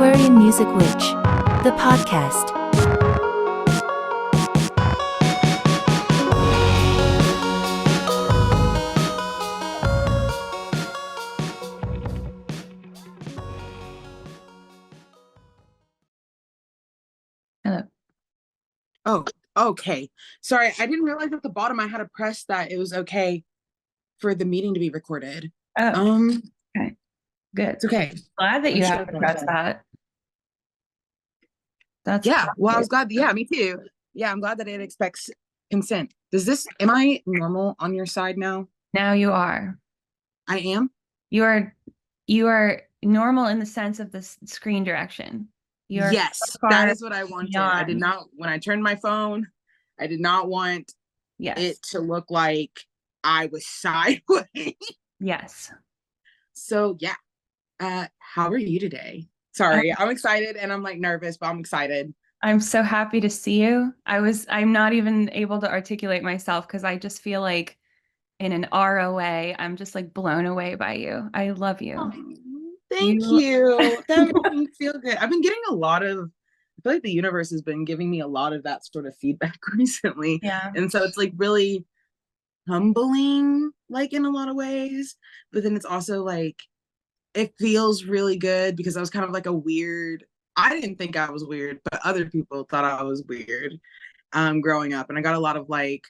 Aquarian Music Witch, the podcast. Hello. Oh, okay. Sorry, I didn't realize at the bottom I had to press that it was okay for the meeting to be recorded. Oh, okay. Good. It's okay. Glad that I'm you sure have to about press that. that. That's Yeah, well, I was positive. glad. Yeah, me too. Yeah, I'm glad that it expects consent. Am I normal on your side now? Now you are. I am? You are normal in the sense of the screen direction. You are Yes, so that far is what I wanted. I did beyond. not, when I turned my phone, I did not want Yes. it to look like I was sideways. Yes. So yeah, how are you today? I'm, Sorry, I'm excited and I'm like nervous, but I'm excited. I'm so happy to see you. I'm not even able to articulate myself because I just feel like in an ROA, I'm just like blown away by you. I love you. Oh, thank You you. That makes me feel good. I've been getting I feel like the universe has been giving me a lot of that sort of feedback recently. Yeah. And so it's like really humbling, like in a lot of ways. But then it's also like, it feels really good because I was kind of like I didn't think I was weird, but other people thought I was weird growing up. And I got a lot of like,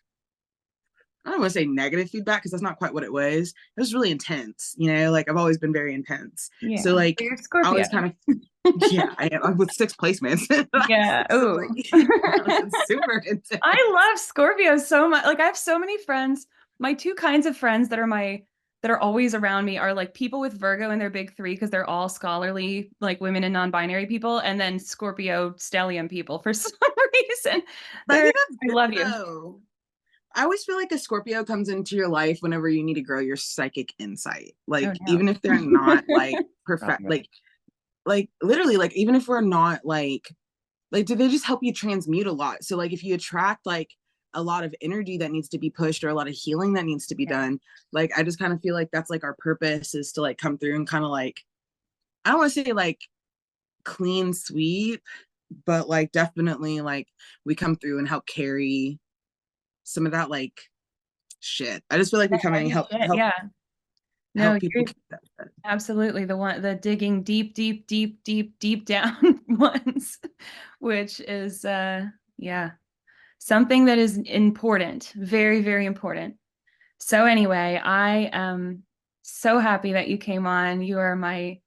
I don't want to say negative feedback because that's not quite what it was. It was really intense, like I've always been very intense. Yeah. So like You're I Scorpio. was kind of yeah, I am. I'm with 6 placements. Yeah. So Oh. like it's super intense. I love Scorpio so much. Like I have so many friends. My two kinds of friends that are always around me are like people with Virgo in their big three because they're all scholarly, like women and non-binary people, and then Scorpio stellium people for some reason. But I They're think that's I good love you. though. I always feel like a Scorpio comes into your life whenever you need to grow your psychic insight. Oh Like no. even if they're not like Oh, perfect, no. like literally, like even if we're not like do they just help you transmute a lot? So like if you attract like a lot of energy that needs to be pushed or a lot of healing that needs to be Yeah. done, like I just kind of feel like that's like our purpose is to like come through and kind of like, I don't want to say like clean sweep, but like definitely like we come through and help carry some of that like shit. I just feel like we come in and Heavy shit. Yeah. No, help people you're keep that shit. absolutely the digging deep, deep, deep, deep, deep down ones, which is yeah. Something that is important, very, very important. So anyway, I am so happy that you came on. You are my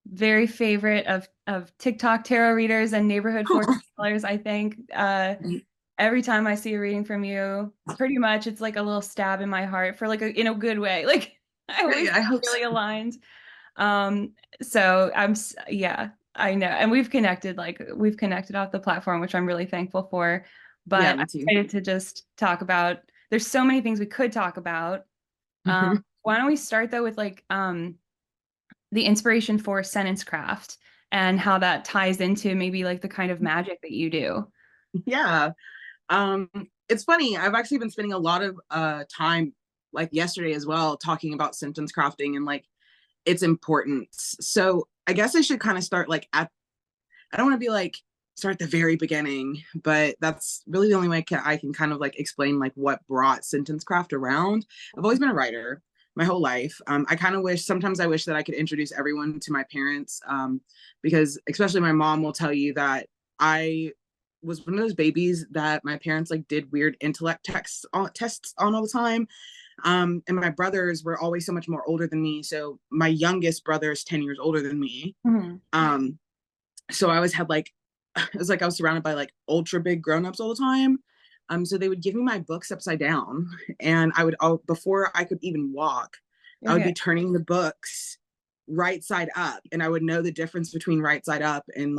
very favorite of TikTok tarot readers and neighborhood fortune tellers, I think. Every time I see a reading from you, pretty much it's like a little stab in my heart for like in a good way. Like I always I hope really so. aligned. So yeah, I know. And we've connected off the platform, which I'm really thankful for. Yeah, But I'm me too. excited to just talk about, there's so many things we could talk about. Mhm. Why don't we start though with like the inspiration for sentence craft and how that ties into maybe like the kind of magic that you do. Yeah. Um, it's funny. I've actually been spending a lot of time, like yesterday as well, talking about sentence crafting and like its importance. So I guess I should kind of start like I don't want to be like start at the very beginning, but that's really the only way I can kind of like explain like what brought sentence craft around. I've always been a writer my whole life. I kind of sometimes I wish that I could introduce everyone to my parents, because especially my mom will tell you that I was one of those babies that my parents like did weird intellect tests on all the time. And my brothers were always so much more older than me. So my youngest brother is 10 years older than me. Mhm. So I always had like, it was like I was surrounded by like ultra big grown-ups all the time. So they would give me my books upside down, and before I could even walk, I would Okay. be turning the books right side up, and I would know the difference between right side up and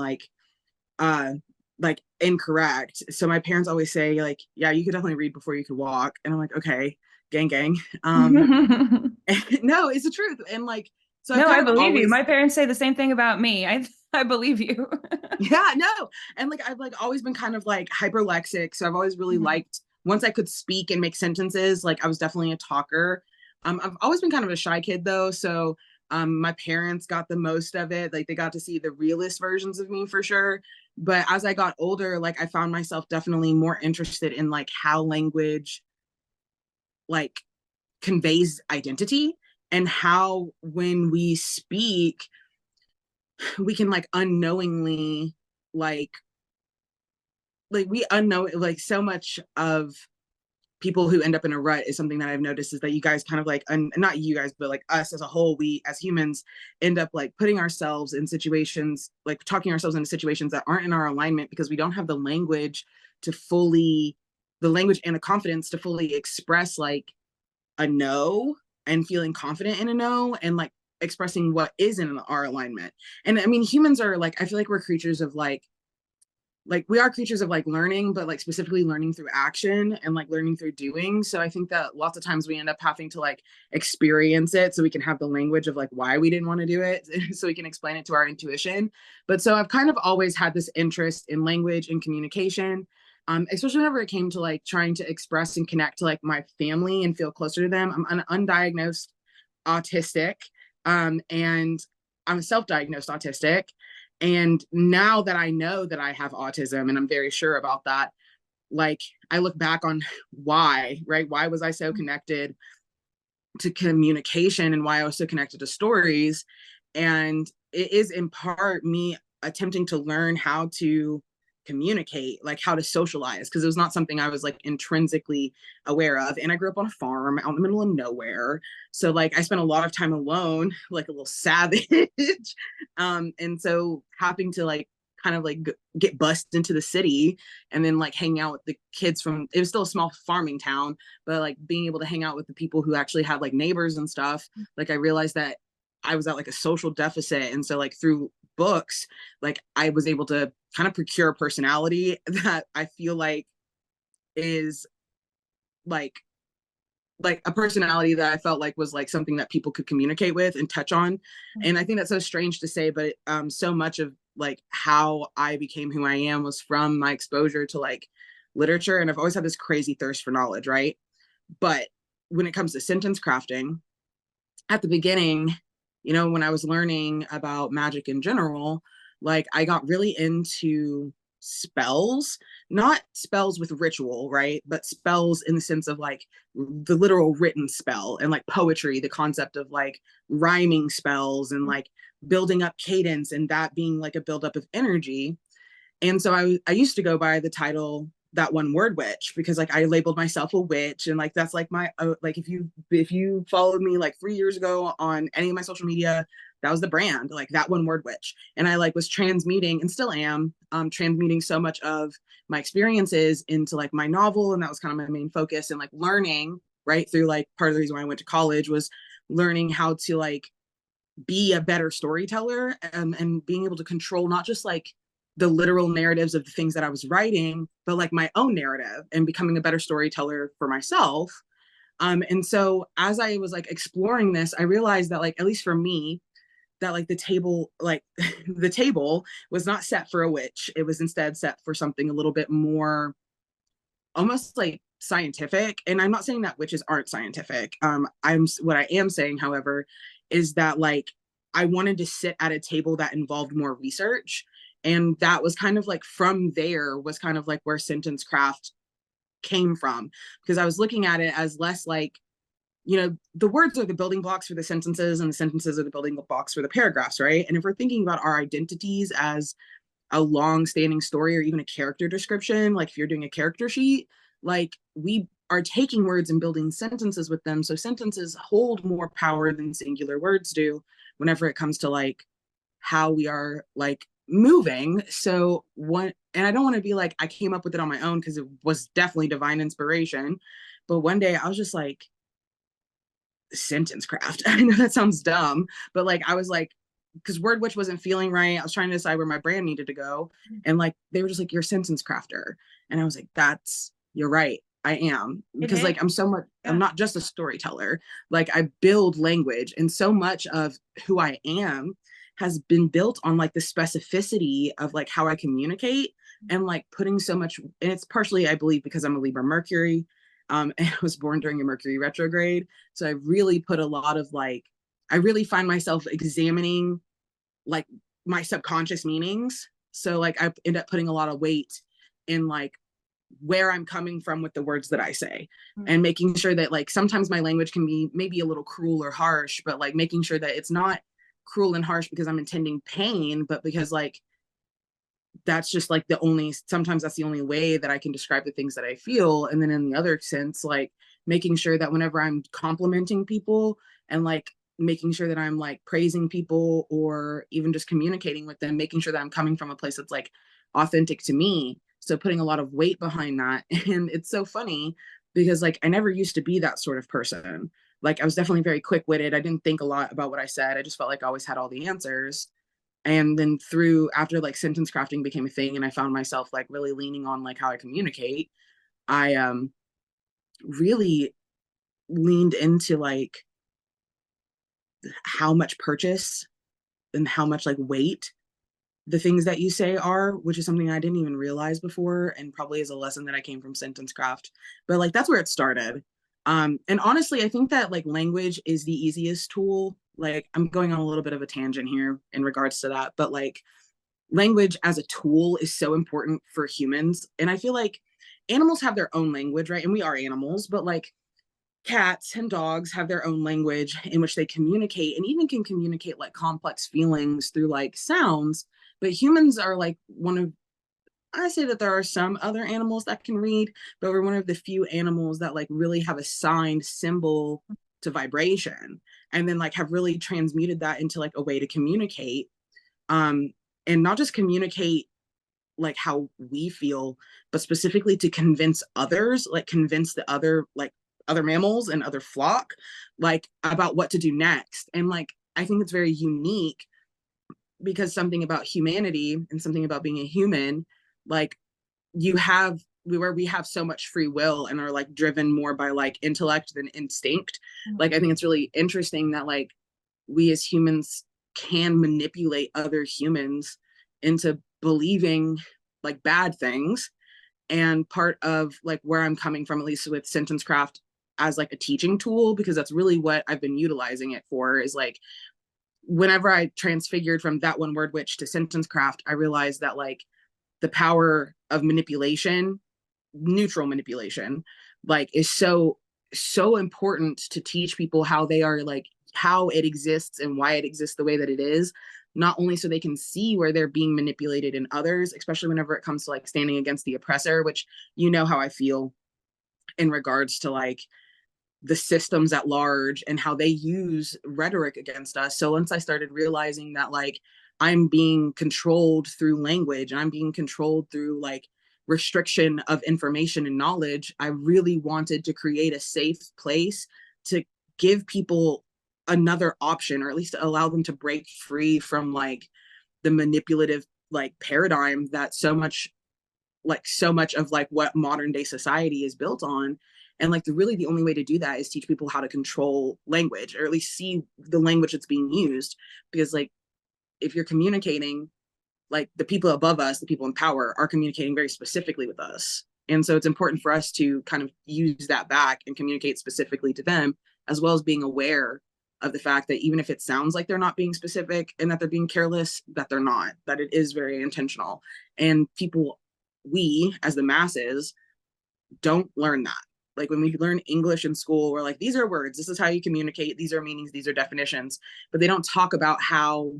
uh like incorrect. So my parents always say like, yeah, you could definitely read before you could walk, and I'm like, okay, gang gang. No, it's the truth. And like, so I've No, kind I of believe you. always, My parents say the same thing about me. I believe you. yeah, no. And like I've like always been kind of like hyperlexic. So I've always really Mhm. liked, once I could speak and make sentences, like I was definitely a talker. I've always been kind of a shy kid though. So My parents got the most of it. Like they got to see the realist versions of me for sure. But as I got older, like I found myself definitely more interested in like how language like conveys identity, and how when we speak, we can like unknowingly like we unknow like so much of people who end up in a rut is something that I've noticed is that you guys kind of like, not you guys, but like us as a whole, we as humans end up like putting ourselves in situations, like talking ourselves into situations that aren't in our alignment because we don't have the language to fully, the language and the confidence to fully express like a no, and feeling confident in a no, and like expressing what is in our alignment. And I mean, humans are like, I feel like we're creatures of like we are creatures of like learning, but like specifically learning through action and like learning through doing. So I think that lots of times we end up having to like experience it so we can have the language of like why we didn't want to do it so we can explain it to our intuition. But so I've kind of always had this interest in language and communication, especially whenever it came to like trying to express and connect to like my family and feel closer to them. I'm an undiagnosed autistic, and I'm self-diagnosed autistic. And now that I know that I have autism and I'm very sure about that, like I look back on why, right? Why was I so connected to communication and why I was so connected to stories? And it is in part me attempting to learn how to communicate, like how to socialize, because it was not something I was like intrinsically aware of. And I grew up on a farm out in the middle of nowhere. So like I spent a lot of time alone, like a little savage. And so having to like kind of like get bussed into the city and then like hang out with the kids from, it was still a small farming town, but like being able to hang out with the people who actually had like neighbors and stuff, like I realized that I was at like a social deficit. And so like through books, like I was able to kind of procure a personality that I feel like is like a personality that I felt like was like something that people could communicate with and touch on. And I think that's so strange to say, but so much of like how I became who I am was from my exposure to like literature. And I've always had this crazy thirst for knowledge, right? But when it comes to sentence crafting, at the beginning, you know, when I was learning about magic in general, like I got really into spells, not spells with ritual, right? But spells in the sense of like the literal written spell, and like poetry, the concept of like rhyming spells and like building up cadence and that being like a buildup of energy. And so I used to go by the title that one word witch, because like I labeled myself a witch, and like that's like my like if you followed me like 3 years ago on any of my social media, that was the brand, like that one word witch. And I like was transmuting, and still am transmuting so much of my experiences into like my novel, and that was kind of my main focus. And like learning right through, like part of the reason why I went to college was learning how to like be a better storyteller, and being able to control not just like the literal narratives of the things that I was writing, but like my own narrative, and becoming a better storyteller for myself. And so as I was like exploring this, I realized that like, at least for me, that like the table, like the table was not set for a witch. It was instead set for something a little bit more almost like scientific. And I'm not saying that witches aren't scientific. What I am saying, however, is that like I wanted to sit at a table that involved more research. And that was kind of like, from there was kind of like where sentence craft came from, because I was looking at it as less like, you know, the words are the building blocks for the sentences, and the sentences are the building blocks for the paragraphs, right? And if we're thinking about our identities as a long-standing story, or even a character description, like if you're doing a character sheet, like we are taking words and building sentences with them. So sentences hold more power than singular words do whenever it comes to like how we are like moving. So one, and I don't want to be like I came up with it on my own, because it was definitely divine inspiration, but one day I was just like, sentence craft. I know that sounds dumb, but like I was like, because word witch wasn't feeling right. I was trying to decide where my brand needed to go, and like they were just like, you're a sentence crafter, and I was like, you're right, I am, because like I'm so much, I'm not just a storyteller, like I build language, and so much of who I am has been built on like the specificity of like how I communicate, and like putting so much, and it's partially I believe because I'm a Libra Mercury, and I was born during a Mercury retrograde, so I really put a lot of like I really find myself examining like my subconscious meanings. So like I end up putting a lot of weight in like where I'm coming from with the words that I say, and making sure that like sometimes my language can be maybe a little cruel or harsh, but like making sure that it's not cruel and harsh because I'm intending pain, but because like that's just like sometimes that's the only way that I can describe the things that I feel. And then in the other sense, like making sure that whenever I'm complimenting people and like making sure that I'm like praising people or even just communicating with them, making sure that I'm coming from a place that's like authentic to me. So putting a lot of weight behind that. And it's so funny because like I never used to be that sort of person. Like I was definitely very quick-witted. I didn't think a lot about what I said. I just felt like I always had all the answers. And then after like sentence crafting became a thing and I found myself like really leaning on like how I communicate, I really leaned into like how much purchase and how much like weight the things that you say are, which is something I didn't even realize before, and probably is a lesson that I came from sentence craft. But like that's where it started. And honestly, I think that like language is the easiest tool. Like I'm going on a little bit of a tangent here in regards to that, but like language as a tool is so important for humans. And I feel like animals have their own language, right? And we are animals, but like cats and dogs have their own language in which they communicate and even can communicate like complex feelings through like sounds. But humans are like I say that there are some other animals that can read, but we're one of the few animals that like really have assigned symbol to vibration and then like have really transmuted that into like a way to communicate. Um, and not just communicate like how we feel, but specifically to convince others, like convince the other mammals and other flock, like about what to do next. And like, I think it's very unique because something about humanity and something about being a human, like where we have so much free will and are like driven more by like intellect than instinct. Like, I think it's really interesting that like we as humans can manipulate other humans into believing like bad things. And part of like where I'm coming from, at least with sentence craft as like a teaching tool, because that's really what I've been utilizing it for, is like whenever I transfigured from that one word witch to sentence craft, I realized that like the power of manipulation, neutral manipulation, like is so important to teach people how they are like how it exists and why it exists the way that it is, not only so they can see where they're being manipulated in others, especially whenever it comes to like standing against the oppressor, which you know how I feel in regards to like the systems at large and how they use rhetoric against us. So once I started realizing that like I'm being controlled through language and I'm being controlled through like restriction of information and knowledge, I really wanted to create a safe place to give people another option, or at least allow them to break free from like the manipulative like paradigm that so much of like what modern day society is built on. And like the only way to do that is teach people how to control language, or at least see the language that's being used. Because like if you're communicating, like the people above us, the people in power are communicating very specifically with us. And so it's important for us to kind of use that back and communicate specifically to them, as well as being aware of the fact that even if it sounds like they're not being specific and that they're being careless, that they're not, that it is very intentional. And we as the masses don't learn that. Like when we learn English in school, we're like, these are words, this is how you communicate, these are meanings, these are definitions, but they don't talk about how,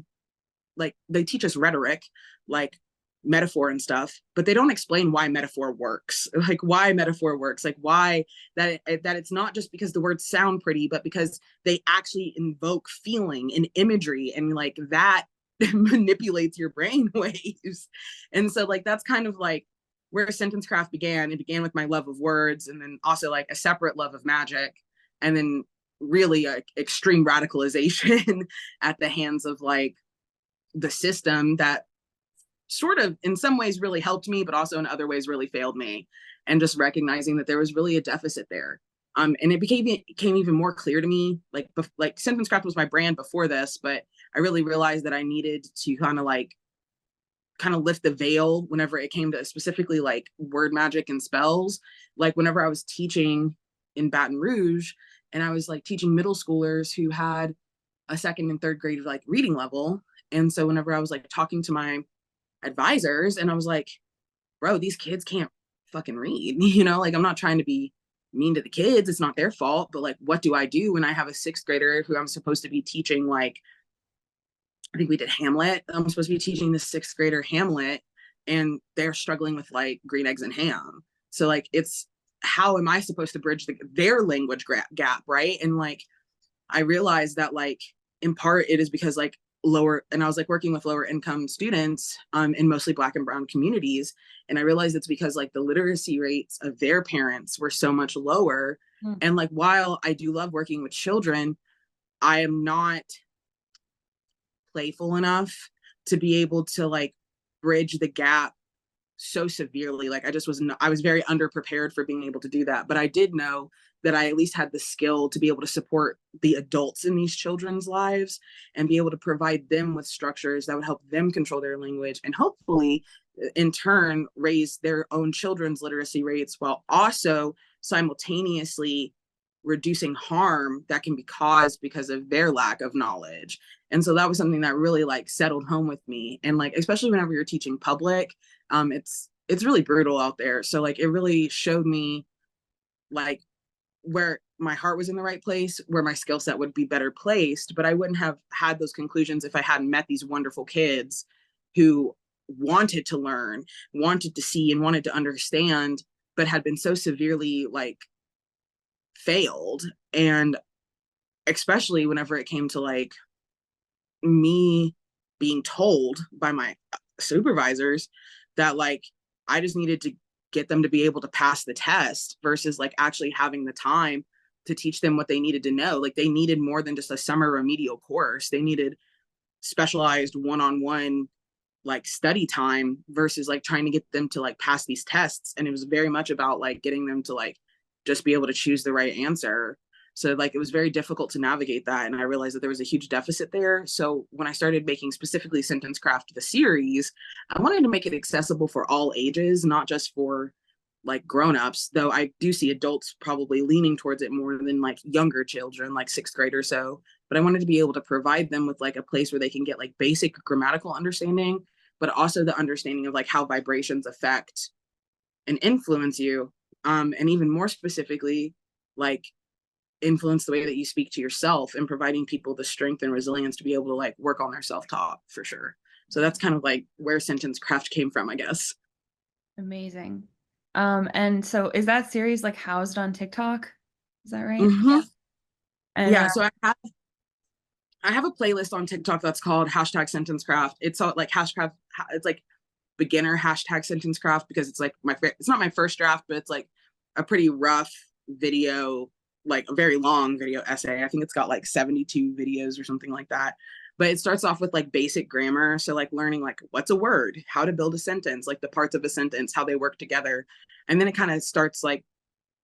like they teach us rhetoric, like metaphor and stuff, but they don't explain why metaphor works, like why metaphor works, like why that it's not just because the words sound pretty, but because they actually invoke feeling and imagery, and like that manipulates your brain waves. And so like that's kind of like where sentence craft began. It began with my love of words, and then also like a separate love of magic, and then really extreme radicalization at the hands of like the system that sort of in some ways really helped me, but also in other ways really failed me. And just recognizing that there was really a deficit there. And it became even more clear to me, like sentence craft was my brand before this, but I really realized that I needed to kind of lift the veil whenever it came to specifically like word magic and spells. Like whenever I was teaching in Baton Rouge and I was like teaching middle schoolers who had a second and third grade like reading level. And so whenever I was like talking to my advisors, and I was like, bro, these kids can't fucking read, like I'm not trying to be mean to the kids, it's not their fault, but like what do I do when I have a sixth grader who I'm supposed to be teaching, like I think we did Hamlet. I'm supposed to be teaching the sixth grader Hamlet, and they're struggling with like green eggs and ham. So like, it's how am I supposed to bridge their language gap, right? And like, I realized that like, in part, it is because like and I was like working with lower income students in mostly Black and brown communities. And I realized it's because like the literacy rates of their parents were so much lower. And like, while I do love working with children, I am not playful enough to be able to like bridge the gap so severely. Like I was very underprepared for being able to do that, but I did know that I at least had the skill to be able to support the adults in these children's lives and be able to provide them with structures that would help them control their language and hopefully in turn raise their own children's literacy rates while also simultaneously reducing harm that can be caused because of their lack of knowledge. And so that was something that really like settled home with me. And like, especially whenever you're teaching public, it's really brutal out there. So like, it really showed me like where my heart was in the right place, where my skill set would be better placed, but I wouldn't have had those conclusions if I hadn't met these wonderful kids who wanted to learn, wanted to see, and wanted to understand, but had been so severely like failed. And especially whenever it came to like me being told by my supervisors that like I just needed to get them to be able to pass the test versus like actually having the time to teach them what they needed to know. Like they needed more than just a summer remedial course. They needed specialized one-on-one like study time versus like trying to get them to like pass these tests. And it was very much about like getting them to like just be able to choose the right answer. So like it was very difficult to navigate that. And I realized that there was a huge deficit there. So when I started making specifically Sentence Craft, the series, I wanted to make it accessible for all ages, not just for like grown-ups, though I do see adults probably leaning towards it more than like younger children, like sixth grade or so. But I wanted to be able to provide them with like a place where they can get like basic grammatical understanding, but also the understanding of like how vibrations affect and influence you. And even more specifically, like influence the way that you speak to yourself, and providing people the strength and resilience to be able to like work on their self-talk for sure. So that's kind of like where Sentence Craft came from, I guess. Amazing. And so is that series like housed on TikTok? Is that right? Mm-hmm. And Yeah, so I have a playlist on TikTok that's called hashtag Sentence Craft. It's all like hashtag, it's like beginner hashtag Sentence Craft, because it's like it's not my first draft, but it's like a pretty rough video, like a very long video essay. I think it's got like 72 videos or something like that. But it starts off with like basic grammar. So like learning like what's a word, how to build a sentence, like the parts of a sentence, how they work together. And then it kind of starts like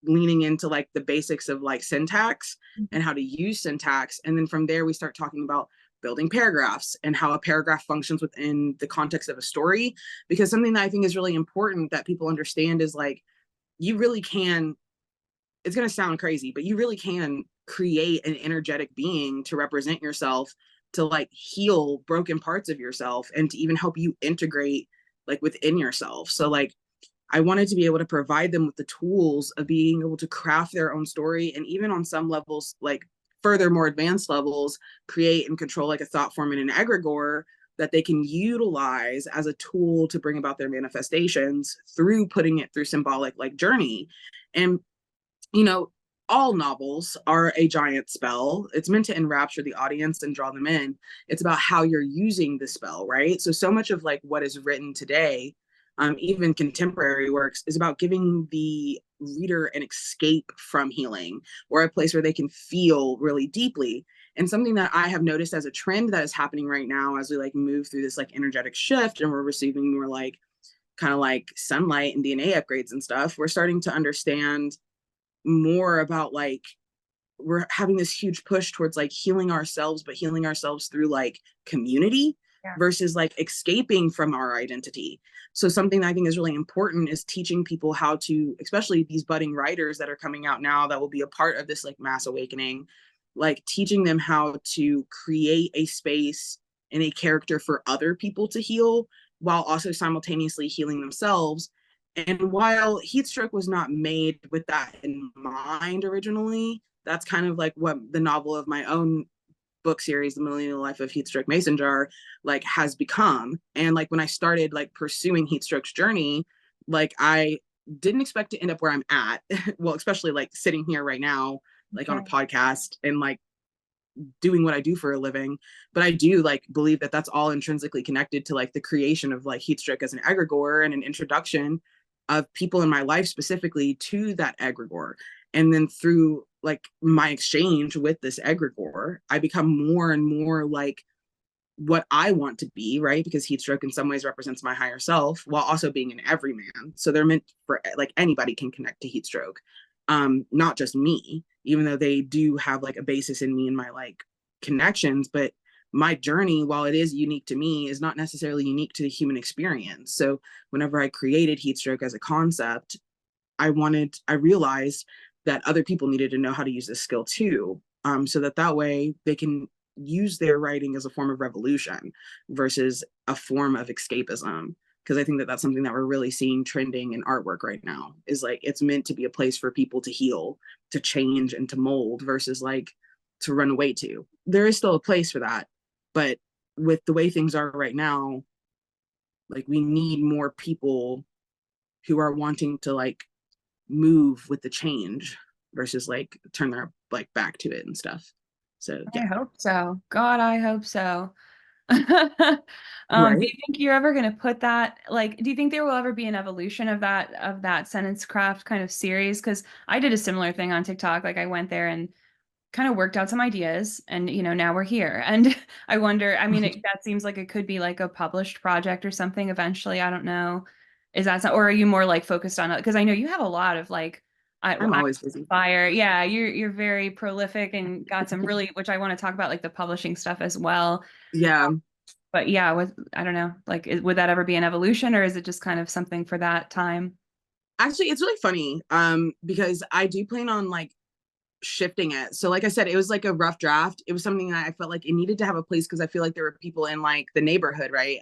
leaning into like the basics of like syntax and how to use syntax. And then from there, we start talking about building paragraphs and how a paragraph functions within the context of a story. Because something that I think is really important that people understand is like, you really can, it's going to sound crazy, but you really can create an energetic being to represent yourself, to like heal broken parts of yourself, and to even help you integrate like within yourself. So like, I wanted to be able to provide them with the tools of being able to craft their own story, and even on some levels, like further more advanced levels, create and control like a thought form and an egregore that they can utilize as a tool to bring about their manifestations through putting it through symbolic like journey. And all novels are a giant spell. It's meant to enrapture the audience and draw them in. It's about how you're using the spell, right? So much of like what is written today, even contemporary works, is about giving the reader an escape from healing, or a place where they can feel really deeply. And something that I have noticed as a trend that is happening right now, as we like move through this like energetic shift and we're receiving more like kind of like sunlight and DNA upgrades and stuff, we're starting to understand more about like, we're having this huge push towards like healing ourselves, but healing ourselves through like community versus like escaping from our identity. So something that I think is really important is teaching people how to, especially these budding writers that are coming out now that will be a part of this like mass awakening, like teaching them how to create a space and a character for other people to heal while also simultaneously healing themselves. And while Heat Stroke was not made with that in mind originally, that's kind of like what the novel of my own book series, The Millennial Life of Heatstroke Mason Jar, like has become. And like when I started like pursuing Heatstroke's journey, like I didn't expect to end up where I'm at. Well, especially like sitting here right now, like on a podcast and like doing what I do for a living. But I do like believe that that's all intrinsically connected to like the creation of like Heatstroke as an egregore and an introduction of people in my life specifically to that egregore. And then through like my exchange with this egregore, I become more and more like what I want to be, right? Because Heatstroke in some ways represents my higher self while also being an everyman. So they're meant for like anybody can connect to Heatstroke, not just me, even though they do have like a basis in me and my like connections. But my journey, while it is unique to me, is not necessarily unique to the human experience. So whenever I created Heatstroke as a concept, I realized that other people needed to know how to use this skill too, so that way they can use their writing as a form of revolution versus a form of escapism. Because I think that that's something that we're really seeing trending in artwork right now, is like it's meant to be a place for people to heal, to change, and to mold versus like to run away to. There is still a place for that, but with the way things are right now, like we need more people who are wanting to like move with the change versus like turn their like back to it and stuff. So I yeah. hope so. God, I hope so. Do Right. you think you're ever going to put that, like, do you think there will ever be an evolution of that sentence craft kind of series? Because I did a similar thing on TikTok. Like I went there and kind of worked out some ideas and, now we're here. And I wonder, I mean, that seems like it could be like a published project or something eventually. I don't know. Is that, or are you more like focused on it? Because I know you have a lot of like, I'm I always busy. fire. Yeah, you're very prolific and got some really, which I want to talk about, like the publishing stuff as well. Yeah. But yeah, I don't know, like, would that ever be an evolution, or is it just kind of something for that time? Actually, it's really funny because I do plan on like shifting it. So like I said, it was like a rough draft. It was something that I felt like it needed to have a place because I feel like there were people in like the neighborhood, right?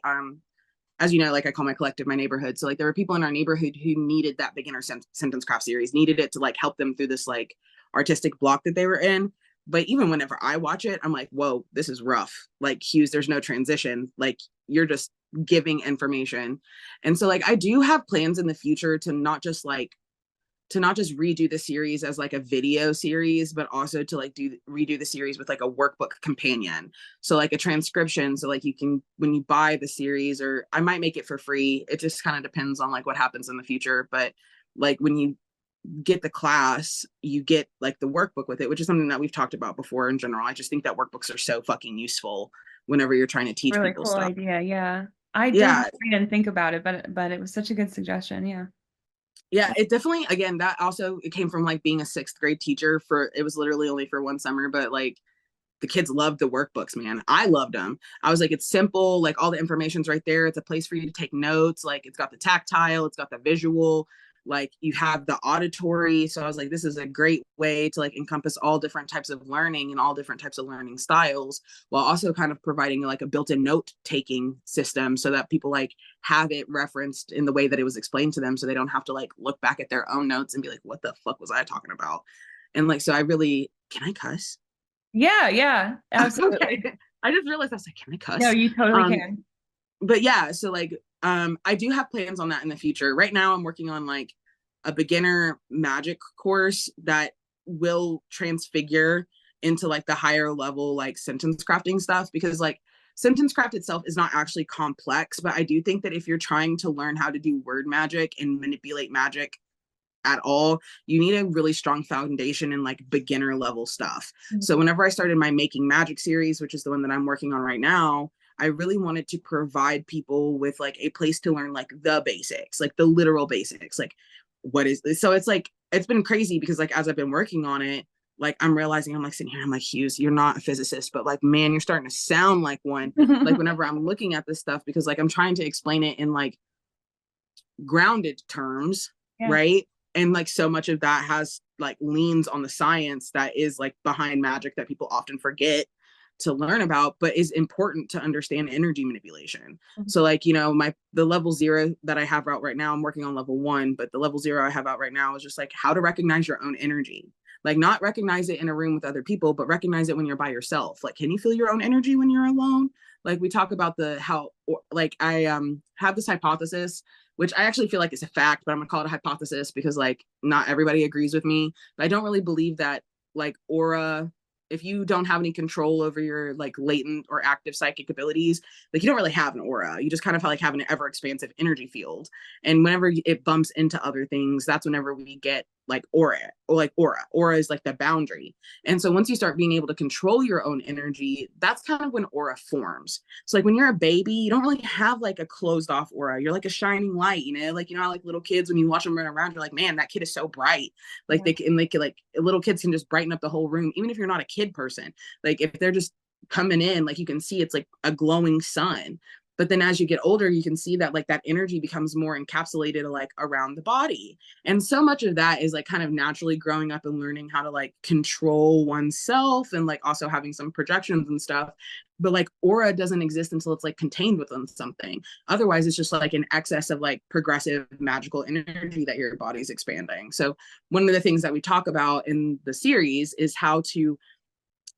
As you know, like I call my collective my neighborhood. So like there were people in our neighborhood who needed that beginner sentence craft series, needed it to like help them through this like artistic block that they were in. But even whenever I watch it, I'm like, whoa, this is rough. Like Hues, there's no transition. Like you're just giving information. And so like I do have plans in the future to not just redo the series as like a video series, but also to like redo the series with like a workbook companion. So like a transcription. So like you can, when you buy the series, or I might make it for free. It just kind of depends on like what happens in the future. But like when you get the class, you get like the workbook with it, which is something that we've talked about before in general. I just think that workbooks are so fucking useful whenever you're trying to teach Really people cool stuff. idea. Yeah. I Yeah. didn't think about it, but it was such a good suggestion. Yeah. Yeah, it definitely, again, that also, it came from like being a sixth grade teacher for, it was literally only for one summer, but like the kids loved the workbooks, man. I loved them. I was like, it's simple. Like all the information's right there. It's a place for you to take notes. Like it's got the tactile, it's got the visual, like you have the auditory. So I was like, this is a great way to like encompass all different types of learning and all different types of learning styles, while also kind of providing like a built-in note taking system so that people like have it referenced in the way that it was explained to them. So they don't have to like look back at their own notes and be like, what the fuck was I talking about? And like, so I really, can I cuss? Yeah. Yeah. Absolutely. Okay. I just realized I was like, can I No, cuss? you totally can. But yeah, so like I do have plans on that in the future. Right now I'm working on like a beginner magic course that will transfigure into like the higher level like sentence crafting stuff, because like sentence craft itself is not actually complex, but I do think that if you're trying to learn how to do word magic and manipulate magic at all, you need a really strong foundation in like beginner level stuff. Mm-hmm. So whenever I started my Making Magic series, which is the one that I'm working on right now, I really wanted to provide people with like a place to learn like the basics, like the literal basics, like what is this? So it's like, it's been crazy because like as I've been working on it, like I'm realizing, I'm like sitting here, I'm like, Hues, you're not a physicist, but like, man, you're starting to sound like one. Like whenever I'm looking at this stuff, because like I'm trying to explain it in like grounded terms, Yeah. right? And like so much of that has like leans on the science that is like behind magic that people often forget to learn about, but is important to understand energy manipulation. Mhm. So like, the level 0 that I have out right now, I'm working on level 1, but the level 0 I have out right now is just like how to recognize your own energy. Like not recognize it in a room with other people, but recognize it when you're by yourself. Like, can you feel your own energy when you're alone? Like we talk about like I have this hypothesis, which I actually feel like it's a fact, but I'm gonna call it a hypothesis because like not everybody agrees with me. But I don't really believe that like aura, if you don't have any control over your like latent or active psychic abilities, like you don't really have an aura. You just kind of like have an ever expansive energy field. And whenever it bumps into other things, that's whenever we get like aura or like aura. Aura is like the boundary. And so once you start being able to control your own energy, that's kind of when aura forms. So like when you're a baby, you don't really have like a closed off aura. You're like a shining light, like, like little kids, when you watch them run around, you're like, man, that kid is so bright. Like they can like little kids can just brighten up the whole room, even if you're not a kid person. Like if they're just coming in, like you can see it's like a glowing sun. But then as you get older, you can see that like that energy becomes more encapsulated like around the body. And so much of that is like kind of naturally growing up and learning how to like control oneself and like also having some projections and stuff. But like aura doesn't exist until it's like contained within something. Otherwise, it's just like an excess of like progressive magical energy that your body's expanding. So one of the things that we talk about in the series is how to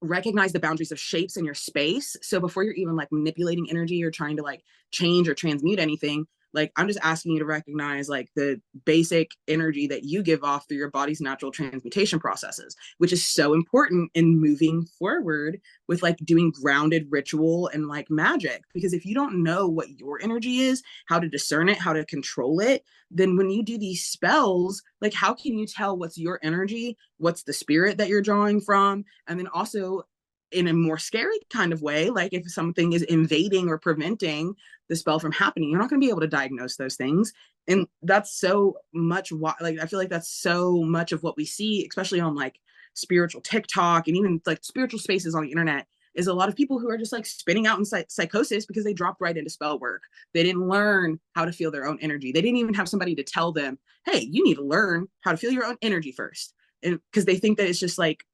recognize the boundaries of shapes in your space. So before you're even like manipulating energy or trying to like change or transmute anything, like I'm just asking you to recognize like the basic energy that you give off through your body's natural transmutation processes, which is so important in moving forward with like doing grounded ritual and like magic. Because if you don't know what your energy is, how to discern it, how to control it, then when you do these spells, like how can you tell what's your energy, what's the spirit that you're drawing from? And then also in a more scary kind of way, like if something is invading or preventing the spell from happening, you're not going to be able to diagnose those things. And that's so much like I feel like that's so much of what we see, especially on like spiritual TikTok and even like spiritual spaces on the internet, is a lot of people who are just like spinning out in psychosis because they dropped right into spell work. They didn't learn how to feel their own energy. They didn't even have somebody to tell them, hey, you need to learn how to feel your own energy first. And because they think that it's just like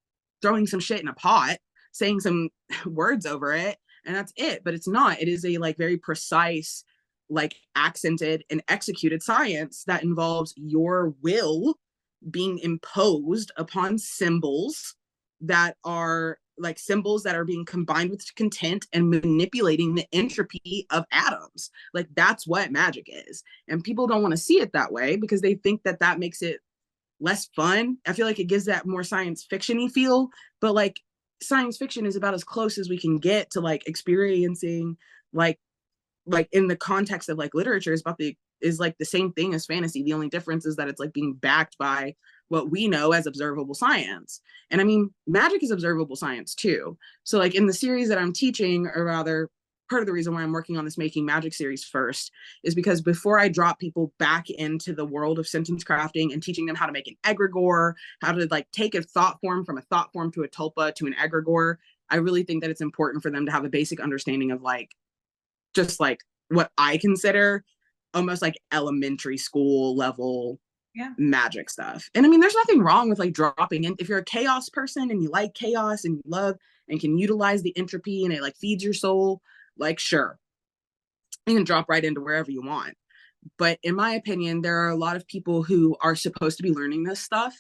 throwing some shit in a pot, saying some words over it, and that's it. But it's not. It is a like very precise, like accented and executed science that involves your will being imposed upon symbols that are like symbols that are being combined with content and manipulating the entropy of atoms. Like that's what magic is. And people don't want to see it that way because they think that that makes it less fun. I feel like it gives that more science fiction-y feel, but like science fiction is about as close as we can get to like experiencing like in the context of like literature is like the same thing as fantasy. The only difference is that it's like being backed by what we know as observable science. And I mean, magic is observable science too. So like in the series that I'm teaching, or rather part of the reason why I'm working on this Making Magic series first is because before I drop people back into the world of sentence crafting and teaching them how to make an egregore, how to like take a thought form from a thought form to a tulpa to an egregore, I really think that it's important for them to have a basic understanding of like just like what I consider almost like elementary school level magic stuff. And I mean, there's nothing wrong with like dropping in. If you're a chaos person and you like chaos and you love and can utilize the entropy and it like feeds your soul, like sure, you can drop right into wherever you want. But in my opinion, there are a lot of people who are supposed to be learning this stuff,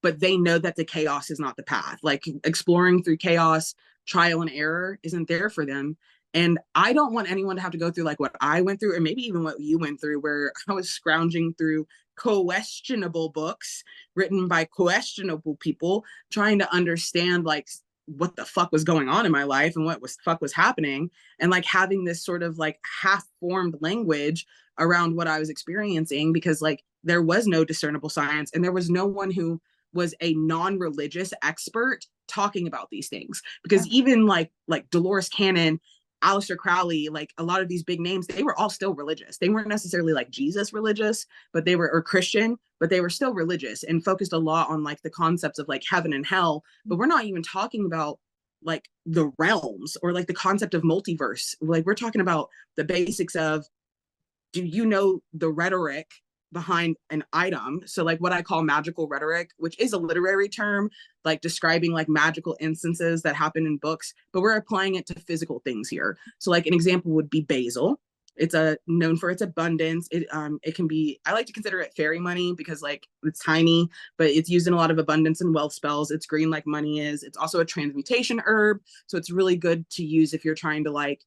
but they know that the chaos is not the path. Like exploring through chaos, trial and error isn't there for them. And I don't want anyone to have to go through like what I went through, or maybe even what you went through, where I was scrounging through questionable books written by questionable people, trying to understand like what the fuck was going on in my life and what was fuck was happening, and like having this sort of like half-formed language around what I was experiencing, because like there was no discernible science and there was no one who was a non-religious expert talking about these things. Because even like Dolores Cannon, Aleister Crowley, like a lot of these big names, they were all still religious. They weren't necessarily like Jesus religious, but they were, or Christian, but they were still religious and focused a lot on like the concepts of like heaven and hell. But we're not even talking about like the realms or like the concept of multiverse. Like we're talking about the basics of, do you know the rhetoric behind an item. So like what I call magical rhetoric, which is a literary term, like describing like magical instances that happen in books, but we're applying it to physical things here. So like an example would be basil. It's known for its abundance. It can be, I like to consider it fairy money because like it's tiny, but it's used in a lot of abundance and wealth spells. It's green like money is. It's also a transmutation herb, so it's really good to use if you're trying to like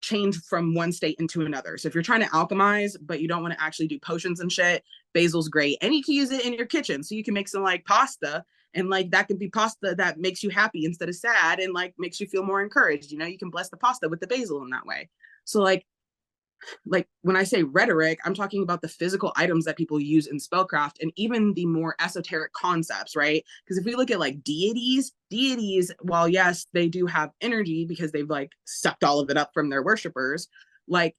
change from one state into another. So if you're trying to alchemize, but you don't want to actually do potions and shit, basil's great. And you can use it in your kitchen. So you can make some like pasta, and like that could be pasta that makes you happy instead of sad and like makes you feel more encouraged. You know, you can bless the pasta with the basil in that way. So like when I say rhetoric, I'm talking about the physical items that people use in spellcraft and even the more esoteric concepts, right? Because if we look at like deities, while yes, they do have energy because they've like sucked all of it up from their worshipers, like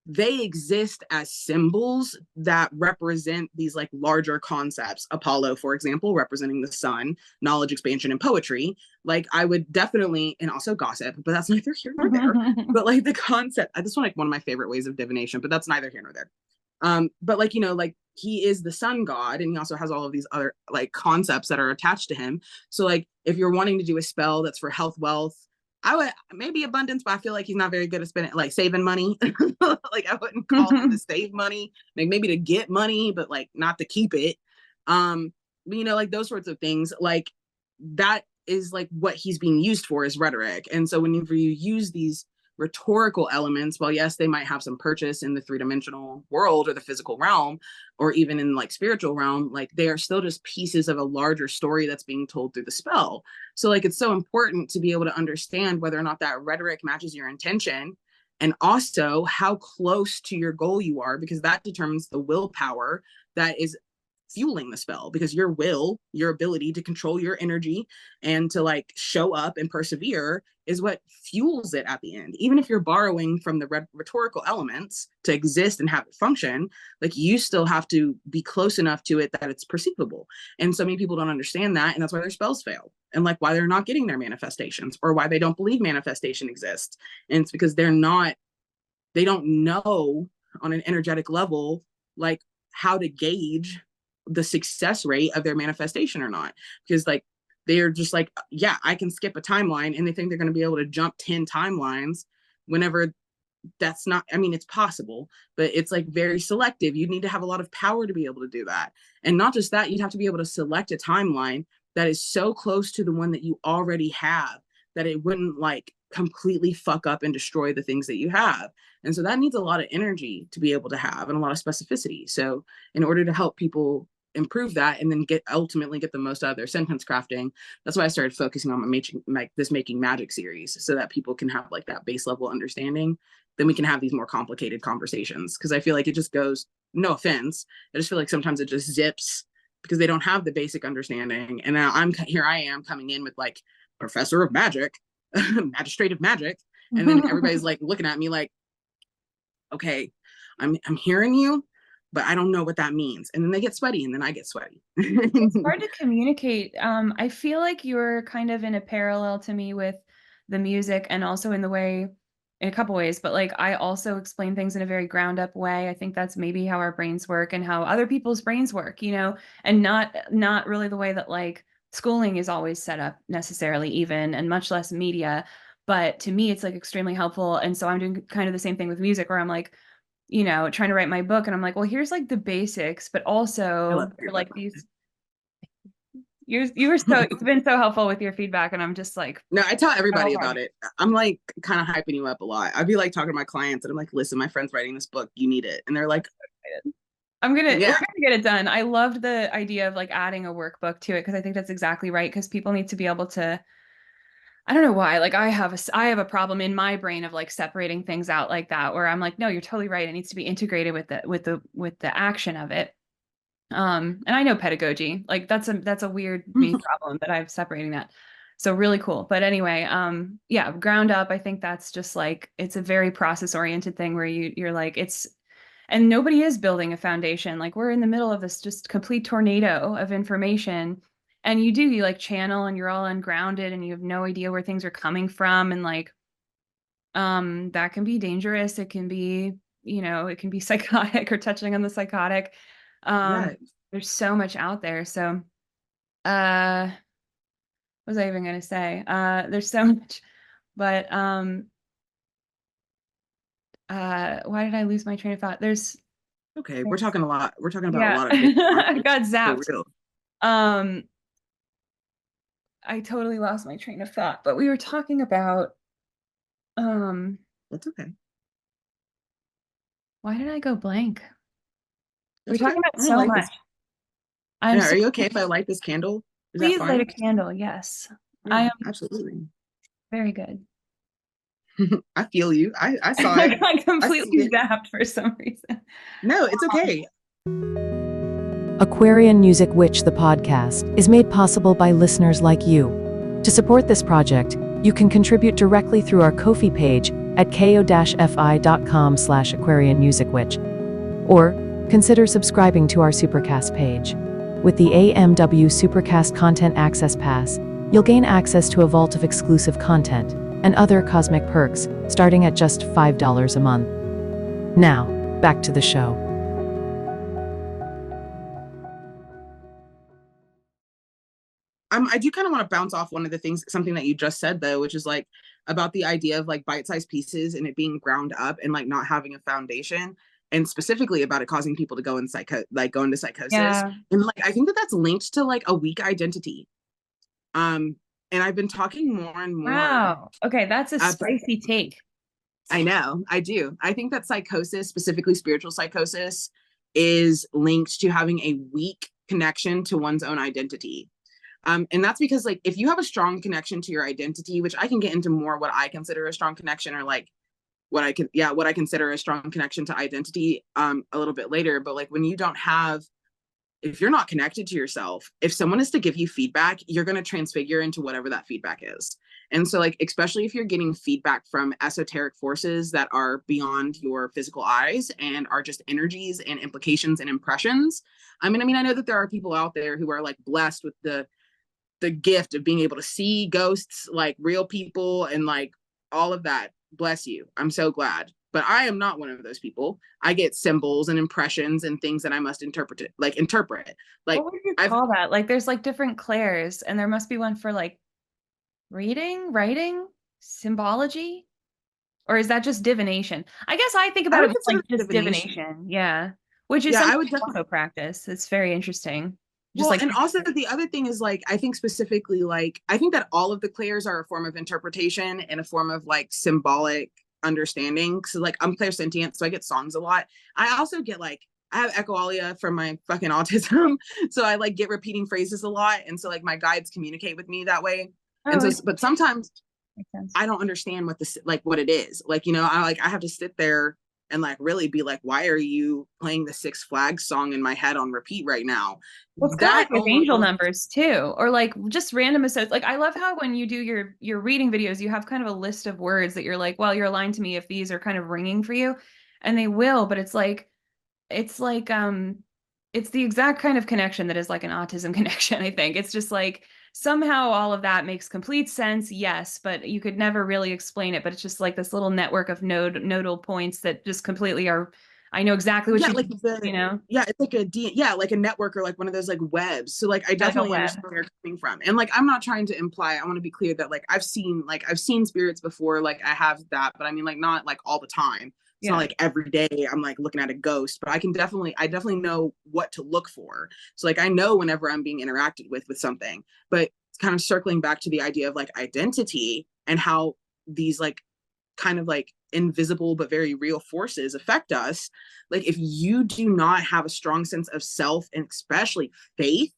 they exist as symbols that represent these like larger concepts. Apollo, for example, representing the sun, knowledge, expansion, and poetry. Like I would definitely, and also gossip, but that's neither here nor there. But like the concept, this one like one of my favorite ways of divination, but that's neither here nor there. But like, you know, like he is the sun god, and he also has all of these other like concepts that are attached to him. So like if you're wanting to do a spell that's for health, wealth, I would maybe abundance, but I feel like he's not very good at spending, like saving money. Like I wouldn't call him to save money, like maybe to get money, but like not to keep it. But, you know, like those sorts of things, like that is like what he's being used for is rhetoric. And so whenever you use these rhetorical elements, well, yes, they might have some purchase in the three-dimensional world or the physical realm, or even in like spiritual realm, like they are still just pieces of a larger story that's being told through the spell. So like it's so important to be able to understand whether or not that rhetoric matches your intention, and also how close to your goal you are, because that determines the willpower that is fueling the spell. Because your will, your ability to control your energy and to like show up and persevere is what fuels it at the end. Even if you're borrowing from the rhetorical elements to exist and have it function, like you still have to be close enough to it that it's perceivable. And so many people don't understand that, and that's why their spells fail, and like why they're not getting their manifestations, or why they don't believe manifestation exists. And it's because they don't know on an energetic level like how to gauge the success rate of their manifestation or not. Because like they're just like, yeah, I can skip a timeline, and they think they're going to be able to jump 10 timelines whenever that's not, I mean, it's possible, but it's like very selective. You need to have a lot of power to be able to do that. And not just that, you'd have to be able to select a timeline that is so close to the one that you already have that it wouldn't like completely fuck up and destroy the things that you have. And so that needs a lot of energy to be able to have, and a lot of specificity. So in order to help people improve that and then ultimately get the most out of their sentence crafting, that's why I started focusing on this making magic series, so that people can have like that base level understanding. Then we can have these more complicated conversations, because I feel like it just goes, no offense, I just feel like sometimes it just zips because they don't have the basic understanding. And now I am coming in with like professor of magic, magistrate of magic, and then everybody's like looking at me like, okay, I'm hearing you, but I don't know what that means. And then they get sweaty, and then I get sweaty. It's hard to communicate. I feel like you're kind of in a parallel to me with the music, and also in the way, in a couple ways, but like I also explain things in a very ground up way. I think that's maybe how our brains work and how other people's brains work, you know, and not really the way that like schooling is always set up necessarily even, and much less media. But to me, it's like extremely helpful. And so I'm doing kind of the same thing with music, where I'm like, you know, trying to write my book, and I'm like, well, here's like the basics, but also like these, you were so, it's been so helpful with your feedback, and I'm just like, no, I tell everybody about it. I'm like kind of hyping you up a lot. I'd be like talking to my clients, and I'm like, listen, my friend's writing this book, you need it. And they're like, we're gonna get it done. I loved the idea of like adding a workbook to it, because I think that's exactly right, because people need to be able to, I don't know why, like I have a problem in my brain of like separating things out like that, where I'm like, no, you're totally right, it needs to be integrated with the action of it. And I know pedagogy, like that's a weird me problem that I'm separating that. So really cool. But anyway, yeah, ground up, I think that's just like, it's a very process oriented thing where you're like, and nobody is building a foundation. Like we're in the middle of this just complete tornado of information. And you like channel, and you're all ungrounded, and you have no idea where things are coming from. And like, that can be dangerous. It can be, you know, it can be psychotic or touching on the psychotic. Yeah. There's so much out there. So, what was I even gonna say? There's so much, but why did I lose my train of thought? Okay, we're talking a lot. We're talking about a Yeah, lot of different I got for zapped. real. Um, I totally lost my train of thought, but we were talking about, um, That's okay. why did I go blank? We're That's okay. talking about I'm gonna so light much. this. I'm Yeah, so are you okay if I light this candle? Is that Please light a fine? candle. Yes, I Yeah, am absolutely. very good. I feel you. I saw I it. got I see completely it. zapped for some reason. No, it's okay. Aquarian Music Witch, the podcast, is made possible by listeners like you. To support this project, you can contribute directly through our Ko-fi page at ko-fi.com/aquarianmusicwitch, or consider subscribing to our Supercast page. With the AMW Supercast Content Access Pass, you'll gain access to a vault of exclusive content and other cosmic perks starting at just $5 a month. Now, back to the show. I do kind of want to bounce off one of the things, something that you just said though, which is like about the idea of like bite-sized pieces and it being ground up and like not having a foundation, and specifically about it causing people to go go into psychosis. Yeah. And like I think that that's linked to like a weak identity. Um, and I've been talking more and more Wow. Okay, that's a about, spicy take. I know, I do. I think that psychosis, specifically spiritual psychosis, is linked to having a weak connection to one's own identity. And that's because like if you have a strong connection to your identity, which I can get into more what I consider a strong connection, or like what I consider a strong connection to identity a little bit later. But like when you don't have, if you're not connected to yourself, if someone is to give you feedback, you're going to transfigure into whatever that feedback is. And so like especially if you're getting feedback from esoteric forces that are beyond your physical eyes and are just energies and implications and impressions. I mean I know that there are people out there who are like blessed with the gift of being able to see ghosts, like real people, and like all of that. Bless you. I'm so glad. But I am not one of those people. I get symbols and impressions and things that I must interpret. What Like would you I've call that? Like there's like different clairs, and there must be one for like reading, writing, symbology, or is that just divination? I guess I think I about it would more like consider just divination. divination. Yeah. Which is Yeah, I something would I definitely. also practice. It's very interesting. Just Well, like and also the other thing is like I think specifically like I think that all of the clairs are a form of interpretation and a form of like symbolic understanding. So like I'm clairsentient, so I get songs a lot. I also get like I have echolalia from my fucking autism, so I like get repeating phrases a lot, and so like my guides communicate with me that way. And oh, so, it but sometimes makes sense. I don't understand what this like what it is. Like, you know, I have to sit there and like really be like, why are you playing the Six Flags song in my head on repeat right now? Well, it's kind of That like with angel numbers too, or like just random associates. Like I love how when you do your reading videos, you have kind of a list of words that you're like, well, you're aligned to me if these are kind of ringing for you, and they will. But it's like it's the exact kind of connection that is like an autism connection. I think it's just like somehow all of that makes complete sense. Yes, but you could never really explain it. But it's just like this little network of nodal points that just completely are. I know exactly what yeah, you like you know, yeah, it's like like a network or like one of those like webs. So like I like a definitely web. understand where you're coming from. And like I'm not trying to imply, I want to be clear that like I've seen spirits before, like I have that, but I mean like not like all the time. It's not Yeah. like every day I'm like looking at a ghost, but I definitely know what to look for. So like I know whenever I'm being interacted with something. But it's kind of circling back to the idea of like identity and how these like kind of like invisible but very real forces affect us. Like if you do not have a strong sense of self and especially faith,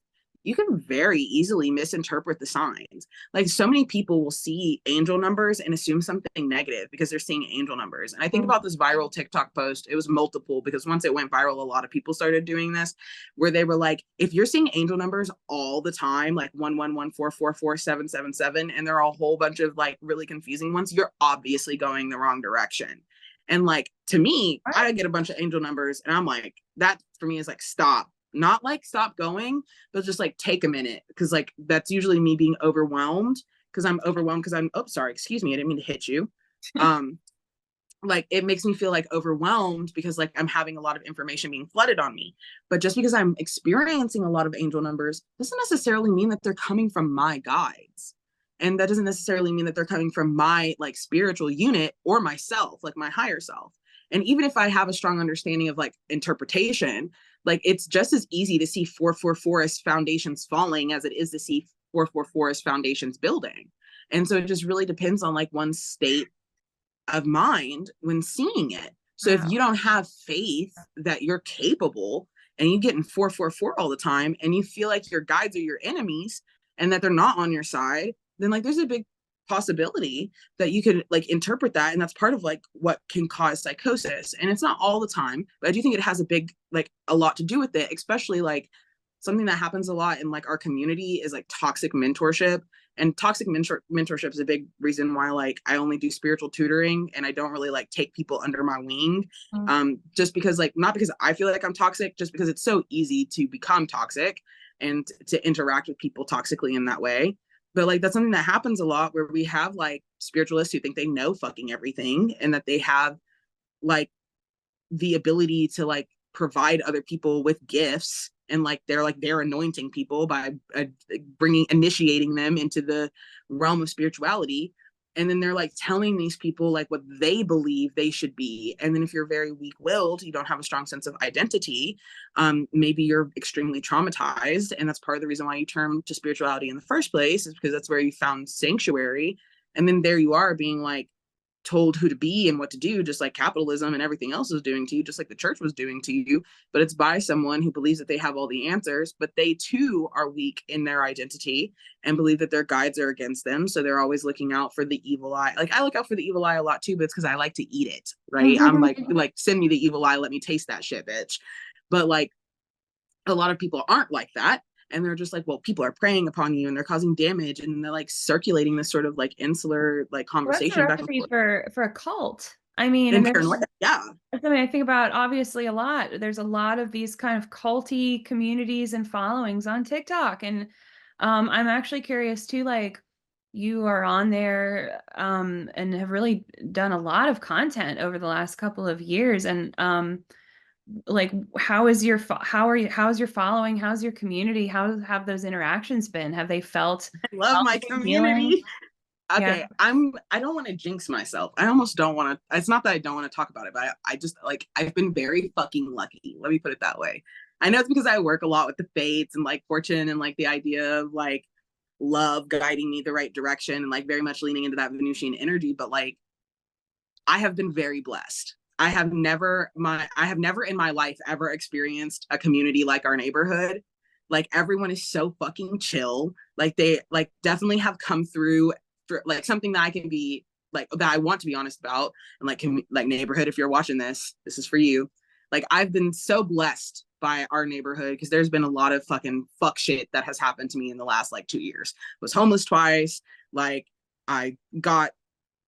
you can very easily misinterpret the signs. Like so many people will see angel numbers and assume something negative because they're seeing angel numbers. And I think about this viral TikTok post, it was multiple because once it went viral, a lot of people started doing this, where they were like, if you're seeing angel numbers all the time, like 111444777, and there are a whole bunch of like really confusing ones, you're obviously going the wrong direction. And like to me, I get a bunch of angel numbers and I'm like, that for me is like stop. Not like stop going, but just like take a minute. Cause like that's usually me being overwhelmed because I'm overwhelmed because I'm, oh, sorry, excuse me, I didn't mean to hit you. Um, like it makes me feel like overwhelmed because like I'm having a lot of information being flooded on me. But just because I'm experiencing a lot of angel numbers doesn't necessarily mean that they're coming from my guides. And that doesn't necessarily mean that they're coming from my like spiritual unit or myself, like my higher self. And even if I have a strong understanding of like interpretation, like it's just as easy to see 444 as foundations falling as it is to see 444 as foundations building. And so it just really depends on like one's state of mind when seeing it. So if you don't have faith that you're capable and you get in 444 all the time and you feel like your guides are your enemies and that they're not on your side, then like there's a big possibility that you could like interpret that, and that's part of like what can cause psychosis. And it's not all the time, but I do think it has a big like a lot to do with it, especially like something that happens a lot in like our community is like toxic mentorship. And toxic mentorship is a big reason why like I only do spiritual tutoring and I don't really like take people under my wing. Just because like not because I feel like I'm toxic, just because it's so easy to become toxic and to interact with people toxically in that way. But like that's something that happens a lot where we have like spiritualists who think they know fucking everything and that they have like the ability to like provide other people with gifts, and like they're anointing people by initiating them into the realm of spirituality. And then they're like telling these people like what they believe they should be. And then if you're very weak-willed, you don't have a strong sense of identity, maybe you're extremely traumatized, and that's part of the reason why you turn to spirituality in the first place, is because that's where you found sanctuary. And then there you are being like told who to be and what to do, just like capitalism and everything else is doing to you, just like the church was doing to you. But it's by someone who believes that they have all the answers, but they too are weak in their identity and believe that their guides are against them. So they're always looking out for the evil eye. Like I look out for the evil eye a lot too, but it's because I like to eat it, right? I'm like send me the evil eye, let me taste that shit, bitch. But like a lot of people aren't like that, and they're just like, well, people are preying upon you and they're causing damage, and they're like circulating this sort of like insular like conversation Well, that's back a and recipe forth. for a cult. I mean, And and there's, yeah, I mean, I think about obviously a lot. There's a lot of these kind of culty communities and followings on TikTok, and I'm actually curious too. Like, you are on there and have really done a lot of content over the last couple of years, and like, how's your following? How's your community? How have those interactions been? Have they felt I love my healthy, healing? community. Yeah. Okay, I don't want to jinx myself. I almost don't want to. It's not that I don't want to talk about it, but I just like I've been very fucking lucky. Let me put it that way. I know it's because I work a lot with the fates and like fortune and like the idea of like love guiding me the right direction and like very much leaning into that Venusian energy. But like I have been very blessed. I have never in my life ever experienced a community like our neighborhood. Like everyone is so fucking chill. Like they like definitely have come through for like something that I can be like that I want to be honest about, and like like neighborhood, if you're watching this, this is for you. Like I've been so blessed by our neighborhood because there's been a lot of fucking fuck shit that has happened to me in the last like 2 years. I was homeless twice. Like I got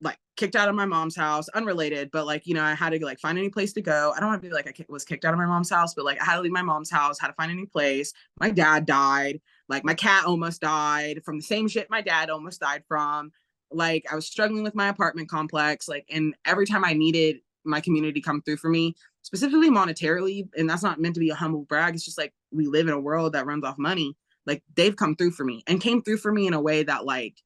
like kicked out of my mom's house, unrelated, but like, you know, I had to like find any place to go. I don't want to be like I was kicked out of my mom's house, but like I had to leave my mom's house, had to find a new place. My dad died. Like my cat almost died from the same shit my dad almost died from. Like I was struggling with my apartment complex. Like, and every time I needed my community come through for me, specifically monetarily, and that's not meant to be a humble brag. It's just like we live in a world that runs off money. Like they've come through for me and came through for me in a way that like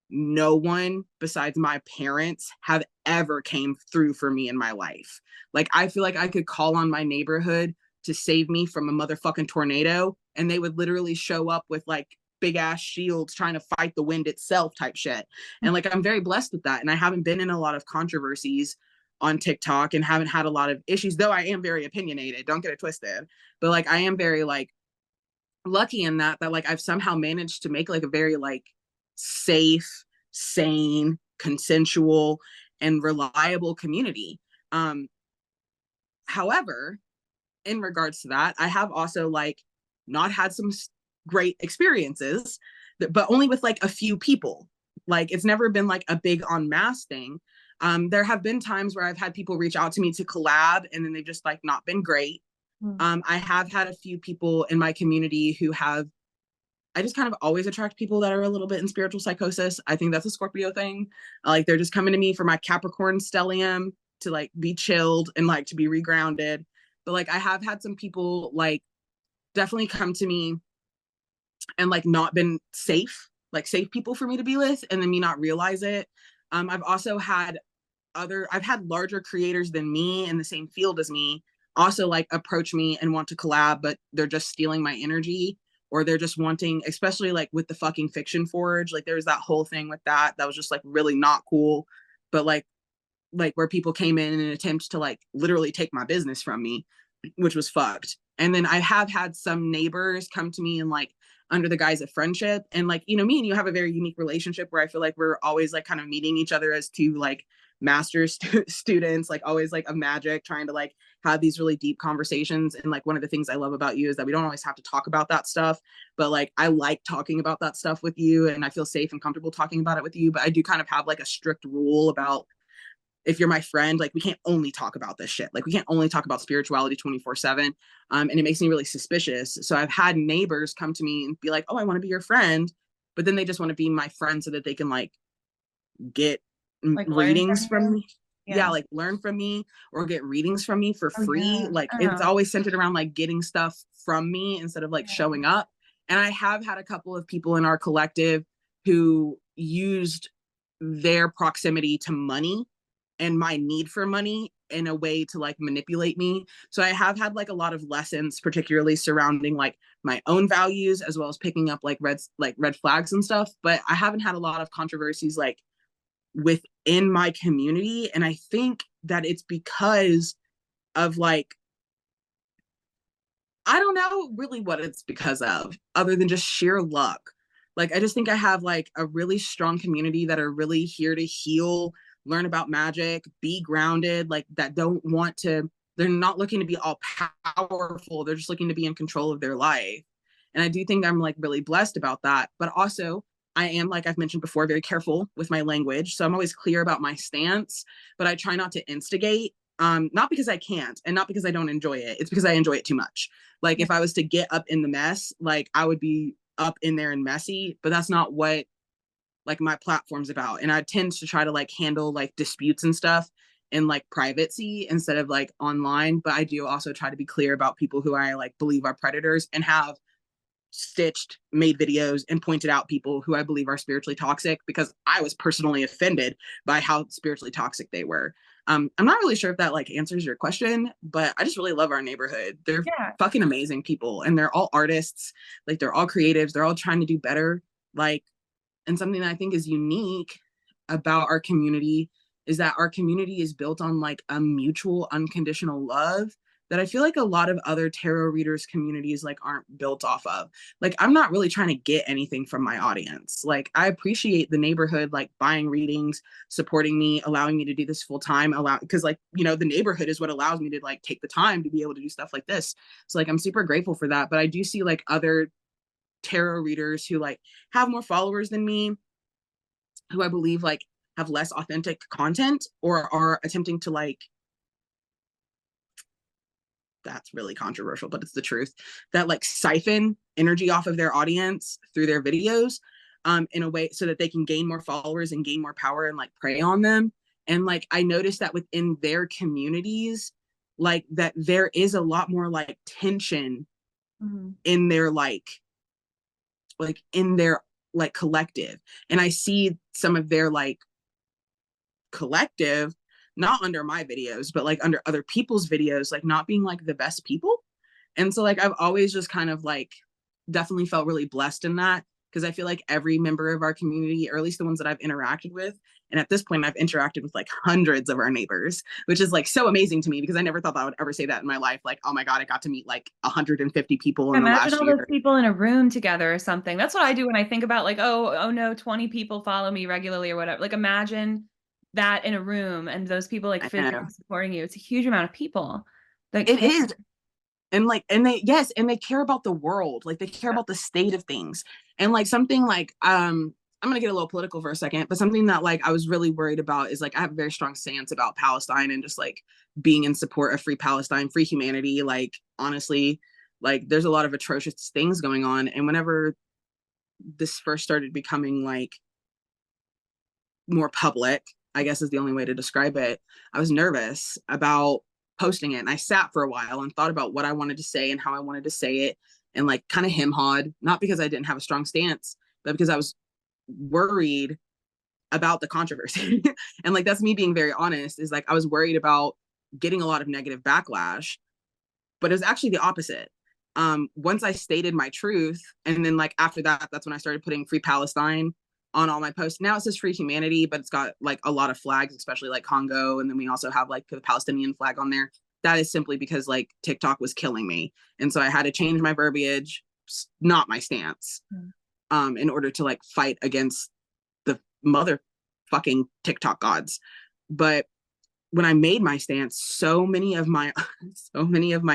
no one besides my parents have ever came through for me in my life. Like I feel like I could call on my neighborhood to save me from a motherfucking tornado, and they would literally show up with like big ass shields trying to fight the wind itself type shit. And like I'm very blessed with that, and I haven't been in a lot of controversies on TikTok and haven't had a lot of issues, though I am very opinionated, don't get it twisted. But like I am very like lucky in that like I've somehow managed to make like a very like safe, sane, consensual, and reliable community. However, in regards to that, I have also like not had some great experiences, but only with like a few people. Like it's never been like a big en masse thing. There have been times where I've had people reach out to me to collab, and then they've just like not been great. I have had a few people in my community who have, I just kind of always attract people that are a little bit in spiritual psychosis. I think that's a Scorpio thing. Like they're just coming to me for my Capricorn stellium to like be chilled and like to be regrounded. But like I have had some people like definitely come to me and like not been safe, like safe people for me to be with, and then me not realize it. I've also had I've had larger creators than me in the same field as me also like approach me and want to collab, but they're just stealing my energy, or they're just wanting, especially like with the fucking Fiction Forge, like there's that whole thing with that was just like really not cool. But like where people came in and attempt to like literally take my business from me, which was fucked. And then I have had some neighbors come to me and like under the guise of friendship, and like, you know, me and you have a very unique relationship where I feel like we're always like kind of meeting each other as two like master's students, like always like of magic, trying to like have these really deep conversations. And like one of the things I love about you is that we don't always have to talk about that stuff, but like I like talking about that stuff with you, and I feel safe and comfortable talking about it with you. But I do kind of have like a strict rule about, if you're my friend, like we can't only talk about this shit. Like we can't only talk about spirituality 24/7. And it makes me really suspicious. So I've had neighbors come to me and be like, oh, I want to be your friend. But then they just want to be my friend so that they can like get Like readings from me. Yeah. Like learn from me or get readings from me for free. Yeah. Like it's always centered around like getting stuff from me instead of like showing up. And I have had a couple of people in our collective who used their proximity to money and my need for money in a way to like manipulate me. So I have had like a lot of lessons, particularly surrounding like my own values, as well as picking up like red flags and stuff. But I haven't had a lot of controversies like within my community. And I think that it's because of like, I don't know really what it's because of, other than just sheer luck. Like I just think I have like a really strong community that are really here to heal, learn about magic, be grounded, like that don't want to, they're not looking to be all powerful. They're just looking to be in control of their life. And I do think I'm like really blessed about that. But also, I am, like I've mentioned before, very careful with my language. So I'm always clear about my stance, but I try not to instigate. Not because I can't and not because I don't enjoy it. It's because I enjoy it too much. Like if I was to get up in the mess, like I would be up in there and messy, but that's not what like my platform's about. And I tend to try to like handle like disputes and stuff in like privacy instead of like online. But I do also try to be clear about people who I like believe are predators, and have made videos and pointed out people who I believe are spiritually toxic, because I was personally offended by how spiritually toxic they were. I'm not really sure if that like answers your question, but I just really love our neighborhood. They're fucking amazing people, and they're all artists. Like they're all creatives. They're all trying to do better. Like, and something that I think is unique about our community is that our community is built on like a mutual unconditional love that I feel like a lot of other tarot readers communities like aren't built off of. Like I'm not really trying to get anything from my audience. Like I appreciate the neighborhood like buying readings, supporting me, allowing me to do this full time, because like, you know, the neighborhood is what allows me to like take the time to be able to do stuff like this. So like I'm super grateful for that. But I do see like other tarot readers who like have more followers than me, who I believe like have less authentic content, or are attempting to like, that's really controversial, but it's the truth, that like siphon energy off of their audience through their videos in a way so that they can gain more followers and gain more power and like prey on them. And like I noticed that within their communities, like that there is a lot more like tension in their like in their like collective. And I see some of their like collective, not under my videos, but like under other people's videos, like not being like the best people. And so like I've always just kind of like definitely felt really blessed in that, because I feel like every member of our community, or at least the ones that I've interacted with, and at this point I've interacted with like hundreds of our neighbors, which is like so amazing to me, because I never thought that I would ever say that in my life. Like, oh my God, I got to meet like 150 people in the last all year. those people in a room together or something. That's what I do when I think about like, oh no, 20 people follow me regularly or whatever. Like imagine that in a room and those people like physically supporting you. It's a huge amount of people. Like it is. And like, and they, yes, and they care about the world. Like they care about the state of things. And like something like, I'm going to get a little political for a second, but something that like I was really worried about is like I have a very strong stance about Palestine and just like being in support of free Palestine, free humanity. Like honestly, like there's a lot of atrocious things going on. And whenever this first started becoming like more public, I guess is the only way to describe it. I was nervous about posting it, and I sat for a while and thought about what I wanted to say and how I wanted to say it, and like kind of hem-hawed, not because I didn't have a strong stance, but because I was worried about the controversy. And like, that's me being very honest, is like I was worried about getting a lot of negative backlash, but it was actually the opposite. Once I stated my truth, and then like after that, that's when I started putting Free Palestine on all my posts. Now it says Free Humanity, but it's got like a lot of flags, especially like Congo, and then we also have like the Palestinian flag on there. That is simply because like TikTok was killing me, and so I had to change my verbiage, not my stance, in order to like fight against the motherfucking TikTok gods. But when I made my stance, so many of my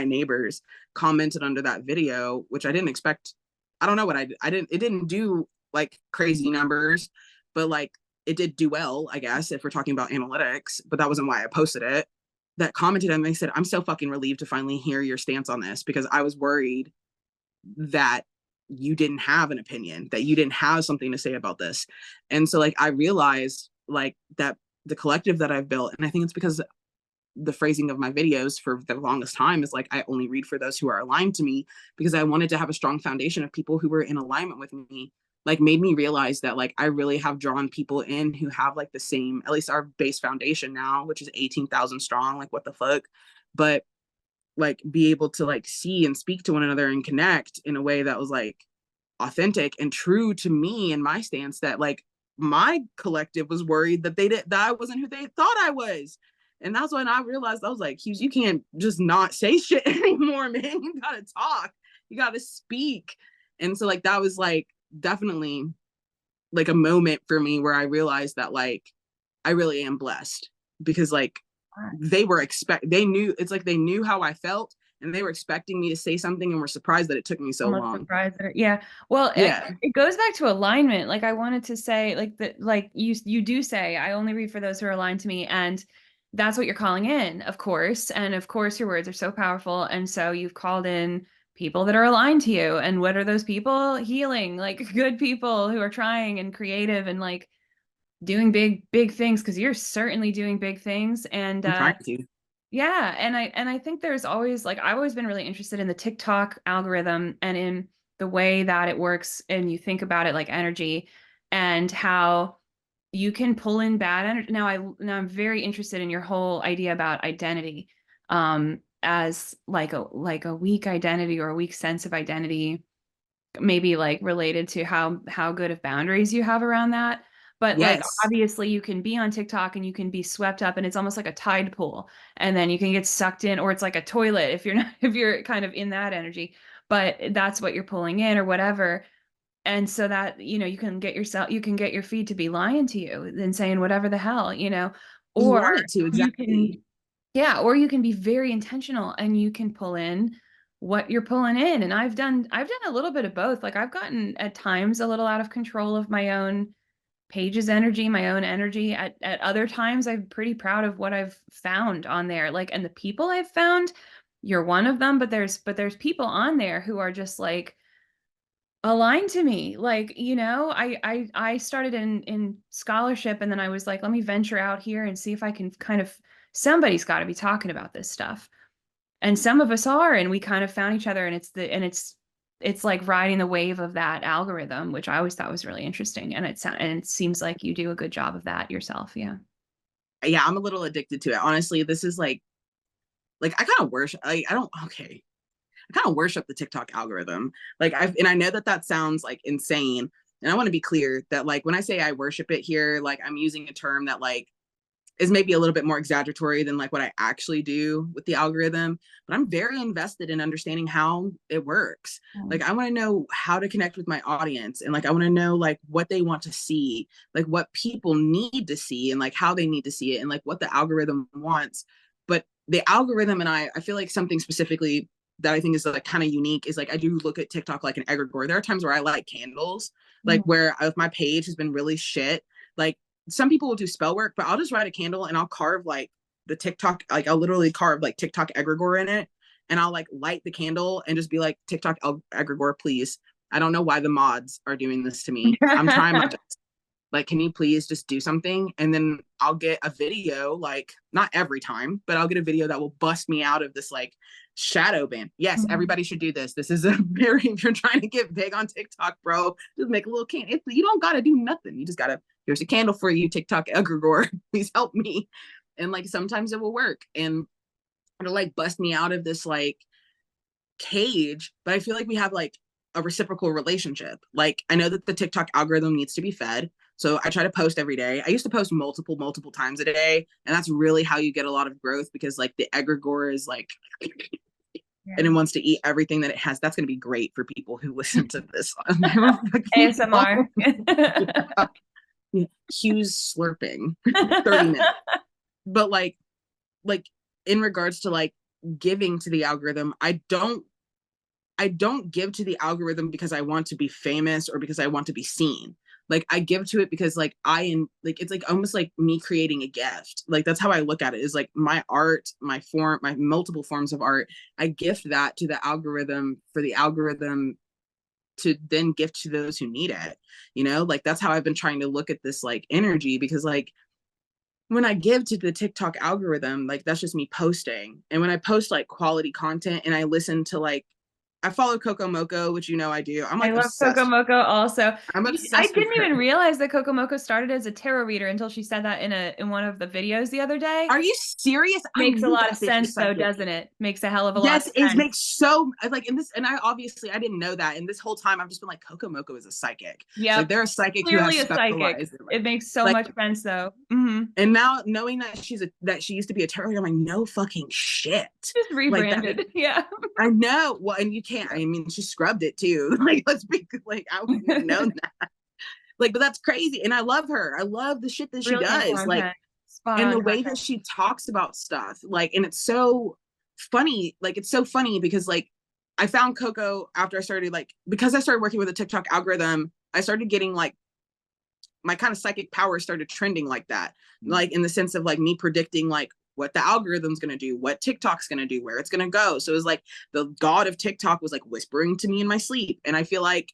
neighbors commented under that video, which I didn't expect. I don't know what I didn't, it didn't do like crazy numbers, but like it did do well, I guess, if we're talking about analytics, but that wasn't why I posted it. That commented and they said, I'm so fucking relieved to finally hear your stance on this, because I was worried that you didn't have an opinion, that you didn't have something to say about this. And so like I realized like that the collective that I've built, and I think it's because the phrasing of my videos for the longest time is like, I only read for those who are aligned to me, because I wanted to have a strong foundation of people who were in alignment with me, like made me realize that like I really have drawn people in who have like the same, at least our base foundation now, which is 18,000 strong, like what the fuck, but like be able to like see and speak to one another and connect in a way that was like authentic and true to me and my stance, that like my collective was worried that that I wasn't who they thought I was. And that's when I realized, I was like, Hues, you can't just not say shit anymore, man. You gotta talk, you gotta speak. And so like that was like definitely like a moment for me where I realized that like I really am blessed, because like they knew, it's like they knew how I felt, and they were expecting me to say something and were surprised that it took me so Almost long. surprised that yeah. Well, Yeah. it goes back to alignment. Like I wanted to say, like that, like you do say, I only read for those who are aligned to me, and that's what you're calling in, of course. And of course, your words are so powerful, and so you've called in people that are aligned to you. And what are those people? Healing, like good people who are trying and creative and like doing big things, because you're certainly doing big things. And I'm trying to. yeah, and I think there's always like I've always been really interested in the TikTok algorithm and in the way that it works, and you think about it like energy, and how you can pull in bad energy. Now I'm very interested in your whole idea about identity, as like a weak identity or a weak sense of identity, maybe like related to how good of boundaries you have around that. But like Yes. obviously you can be on TikTok and you can be swept up, and it's almost like a tide pool, and then you can get sucked in, or it's like a toilet if you're not if you're kind of in that energy, but that's what you're pulling in or whatever. And so that, you can get your feed to be lying to you and saying whatever the hell, You or want it to, you can, exactly. yeah, or you can be very intentional and you can pull in what you're pulling in. And I've done a little bit of both. Like I've gotten at times a little out of control of my own page's energy, my own energy. At other times, I'm pretty proud of what I've found on there. Like, and the people I've found, you're one of them, but there's people on there who are just like aligned to me. Like, I started in scholarship, and then I was like, let me venture out here and see if I can kind of, somebody's got to be talking about this stuff. And some of us are, and we kind of found each other, and it's like riding the wave of that algorithm, which I always thought was really interesting. And it seems like you do a good job of that yourself. Yeah. Yeah, I'm a little addicted to it. Honestly, this is like I kind of worship, like I don't, okay, I kind of worship the TikTok algorithm. Like I know that that sounds like insane. And I want to be clear that like when I say I worship it here, like I'm using a term that like is maybe a little bit more exaggeratory than like what I actually do with the algorithm, but I'm very invested in understanding how it works. Like I want to know how to connect with my audience, and like I want to know like what they want to see, like what people need to see, and like how they need to see it, and like what the algorithm wants. But the algorithm, and I feel like something specifically that I think is like kind of unique is like I do look at TikTok like an egregore. There are times where I light candles, like where if my page has been really shit, like some people will do spell work, but I'll just write a candle and I'll carve like the TikTok, like I'll literally carve like TikTok egregore in it, and I'll like light the candle and just be like, TikTok egregore, please. I don't know why the mods are doing this to me. I'm trying my best. Like, can you please just do something? And then I'll get a video, like, not every time, but I'll get a video that will bust me out of this like shadow ban. Yes, everybody should do this. This is a very, if you're trying to get big on TikTok, bro, just make a little candle. You don't gotta do nothing. You just gotta, here's a candle for you, TikTok egregore. Please help me. And like sometimes it will work. And it'll like bust me out of this like cage. But I feel like we have like a reciprocal relationship. Like I know that the TikTok algorithm needs to be fed. So I try to post every day. I used to post multiple times a day. And that's really how you get a lot of growth, because like the egregore is like, and it wants to eat everything that it has. That's going to be great for people who listen to this. ASMR. Yeah. Hues slurping 30 minutes. But like in regards to like giving to the algorithm, I don't give to the algorithm because I want to be famous or because I want to be seen. Like I give to it because like it's like almost like me creating a gift. Like that's how I look at it, is like my art, my multiple forms of art, I gift that to the algorithm for the algorithm to then gift to those who need it. You know, like that's how I've been trying to look at this like energy, because like when I give to the TikTok algorithm, like that's just me posting. And when I post like quality content and I listen to like, I follow Coco Moco, which you know I do. I'm like I love obsessed. Coco Moco also. I'm obsessed. I didn't even realize that Coco Moco started as a tarot reader until she said that in one of the videos the other day. Are you serious? Makes a lot of sense though, doesn't it? Makes a hell of a lot of sense. Yes, it makes so like in this, and I didn't know that. And this whole time I've just been like, Coco Moco is a psychic. Yeah, like they're a psychic, clearly who has a psychic. It makes so much sense though. And now knowing that she used to be a tarot reader, I'm like, no fucking shit. Just rebranded. Yeah. I know. Well, and you can't. I mean, she scrubbed it too. Like, let's be like, I wouldn't have known that. Like, but that's crazy. And I love her. I love the shit that she does. Like, and the way that she talks about stuff. Like, and it's so funny. Like, it's so funny because like I found Coco after I started because I started working with a TikTok algorithm. I started getting like my kind of psychic power started trending like that. Like in the sense of like me predicting like what the algorithm's going to do, what TikTok's going to do, where it's going to go. So it was like the god of TikTok was like whispering to me in my sleep. And I feel like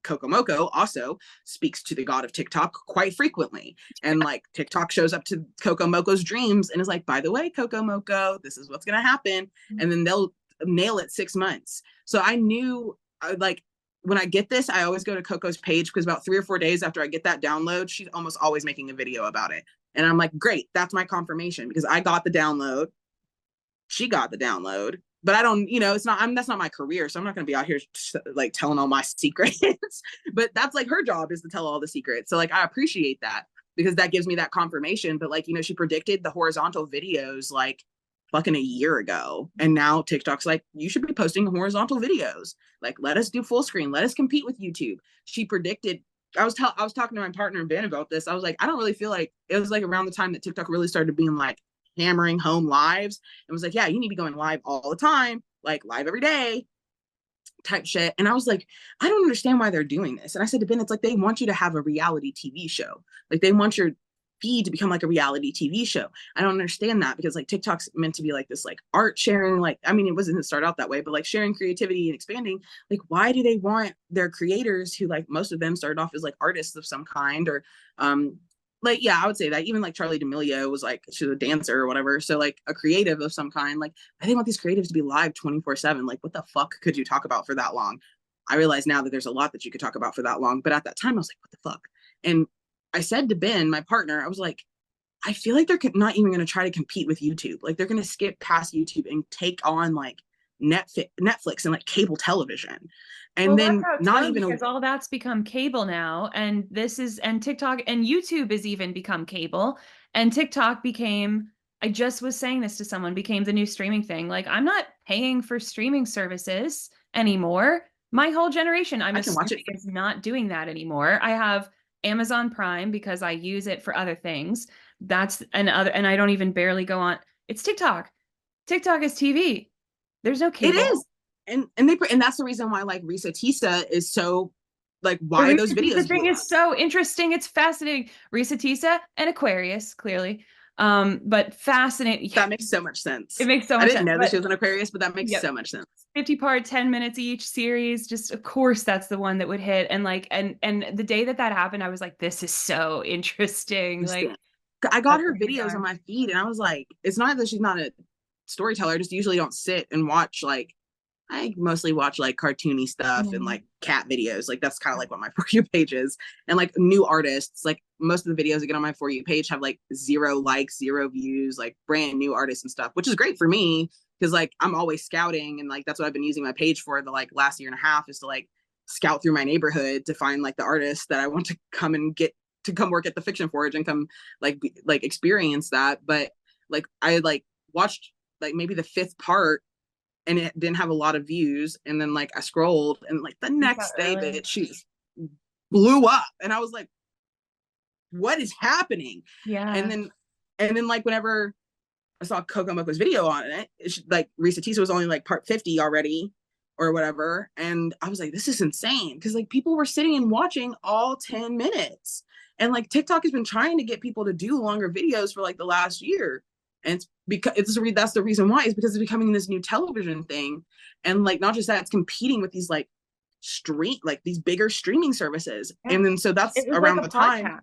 Coco Moco also speaks to the god of TikTok quite frequently. And like TikTok shows up to Coco Moco's dreams and is like, by the way, Coco Moco, this is what's going to happen. And then they'll nail it 6 months. So I knew like when I get this, I always go to Coco's page, because about 3 or 4 days after I get that download, she's almost always making a video about it. And I'm like, great, that's my confirmation, because I got the download. She got the download, but I don't, that's not my career. So I'm not going to be out here like telling all my secrets, but that's like her job, is to tell all the secrets. So like, I appreciate that, because that gives me that confirmation. But like, she predicted the horizontal videos like fucking a year ago. And now TikTok's like, you should be posting horizontal videos. Like, let us do full screen. Let us compete with YouTube. She predicted, I was talking to my partner Ben about this. I was like, I don't really feel like, it was like around the time that TikTok really started being like hammering home lives. And was like, yeah, you need to be going live all the time, like live every day type shit. And I was like, I don't understand why they're doing this. And I said to Ben, it's like, they want you to have a reality TV show. Like they want your feed to become like a reality TV show. I don't understand that, because like TikTok's meant to be like this like art sharing, like, I mean, it wasn't to start out that way, but like sharing creativity and expanding. Like, why do they want their creators, who like most of them started off as like artists of some kind, or like, yeah, I would say that even like Charlie D'Amelio was like, she's a dancer or whatever. So like a creative of some kind. Like, I think want these creatives to be live 24/7. Like, what the fuck could you talk about for that long? I realize now that there's a lot that you could talk about for that long, but at that time I was like, what the fuck? And I said to Ben, my partner, I was like, I feel like they're not even going to try to compete with YouTube. Like they're going to skip past YouTube and take on like Netflix and like cable television. And then not even because all that's become cable now. And TikTok and YouTube has even become cable, and TikTok became, I just was saying this to someone, became the new streaming thing. Like, I'm not paying for streaming services anymore. My whole generation, is not doing that anymore. I have Amazon Prime because I use it for other things. And I don't even barely go on. It's TikTok. TikTok is TV. There's no cable. It is. And that's the reason why like Risa Tisa is so like, why those videos. The thing is so interesting. It's fascinating. Risa Tisa and Aquarius, clearly. But fascinating. That makes so much sense. It makes so I much didn't sense. know that she was an Aquarius, but that makes so much sense. 50-part, 10 minutes each series. Just of course that's the one that would hit. And like, and the day that happened, I was like, this is so interesting. Like, I got her videos on my feed and I was like, it's not that she's not a storyteller. I just usually don't sit and watch, like, I mostly watch like cartoony stuff and like cat videos. Like that's kind of like what my For You page is. And like new artists, like most of the videos I get on my For You page have like 0 likes, 0 views, like brand new artists and stuff, which is great for me because like I'm always scouting and like that's what I've been using my page for the like last year and a half is to like scout through my neighborhood to find like the artists that I want to come and get to come work at the Fiction Forge and come like experience that. But like I like watched like maybe the 5th part and it didn't have a lot of views. And then like I scrolled and like the next day, bitch, she blew up. And I was like, what is happening? Yeah. And then like whenever I saw Coco Moco's video on it, like Risa Tisa was only like part 50 already or whatever. And I was like, this is insane. Cause like people were sitting and watching all 10 minutes. And like TikTok has been trying to get people to do longer videos for like the last year. And it's because that's the reason why is because it's becoming this new television thing. And like, not just that, it's competing with these like like these bigger streaming services. Yeah. And then, so that's around the time.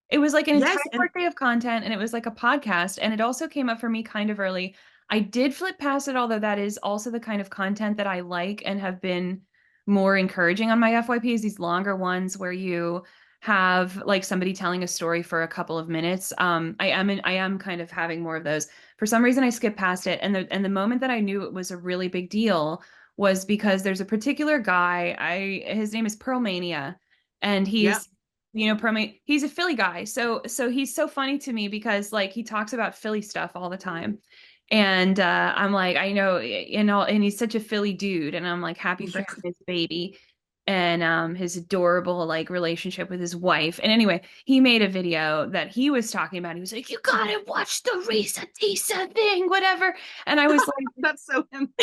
It was like an entire workday of content and it was like a podcast. And it also came up for me kind of early. I did flip past it, although that is also the kind of content that I like and have been more encouraging on my FYPs, these longer ones where you have like somebody telling a story for a couple of minutes. I am kind of having more of those. For some reason, I skipped past it. And the moment that I knew it was a really big deal was because there's a particular guy, his name is Pearl Mania, and he's, you know, he's a Philly guy. So he's so funny to me because like he talks about Philly stuff all the time. And I'm like, I know, and he's such a Philly dude. And I'm like happy for him, his baby. And his adorable like relationship with his wife. And anyway, he made a video that he was talking about. He was like, you gotta watch the Risa Tisa thing, whatever. And I was like, that's so him.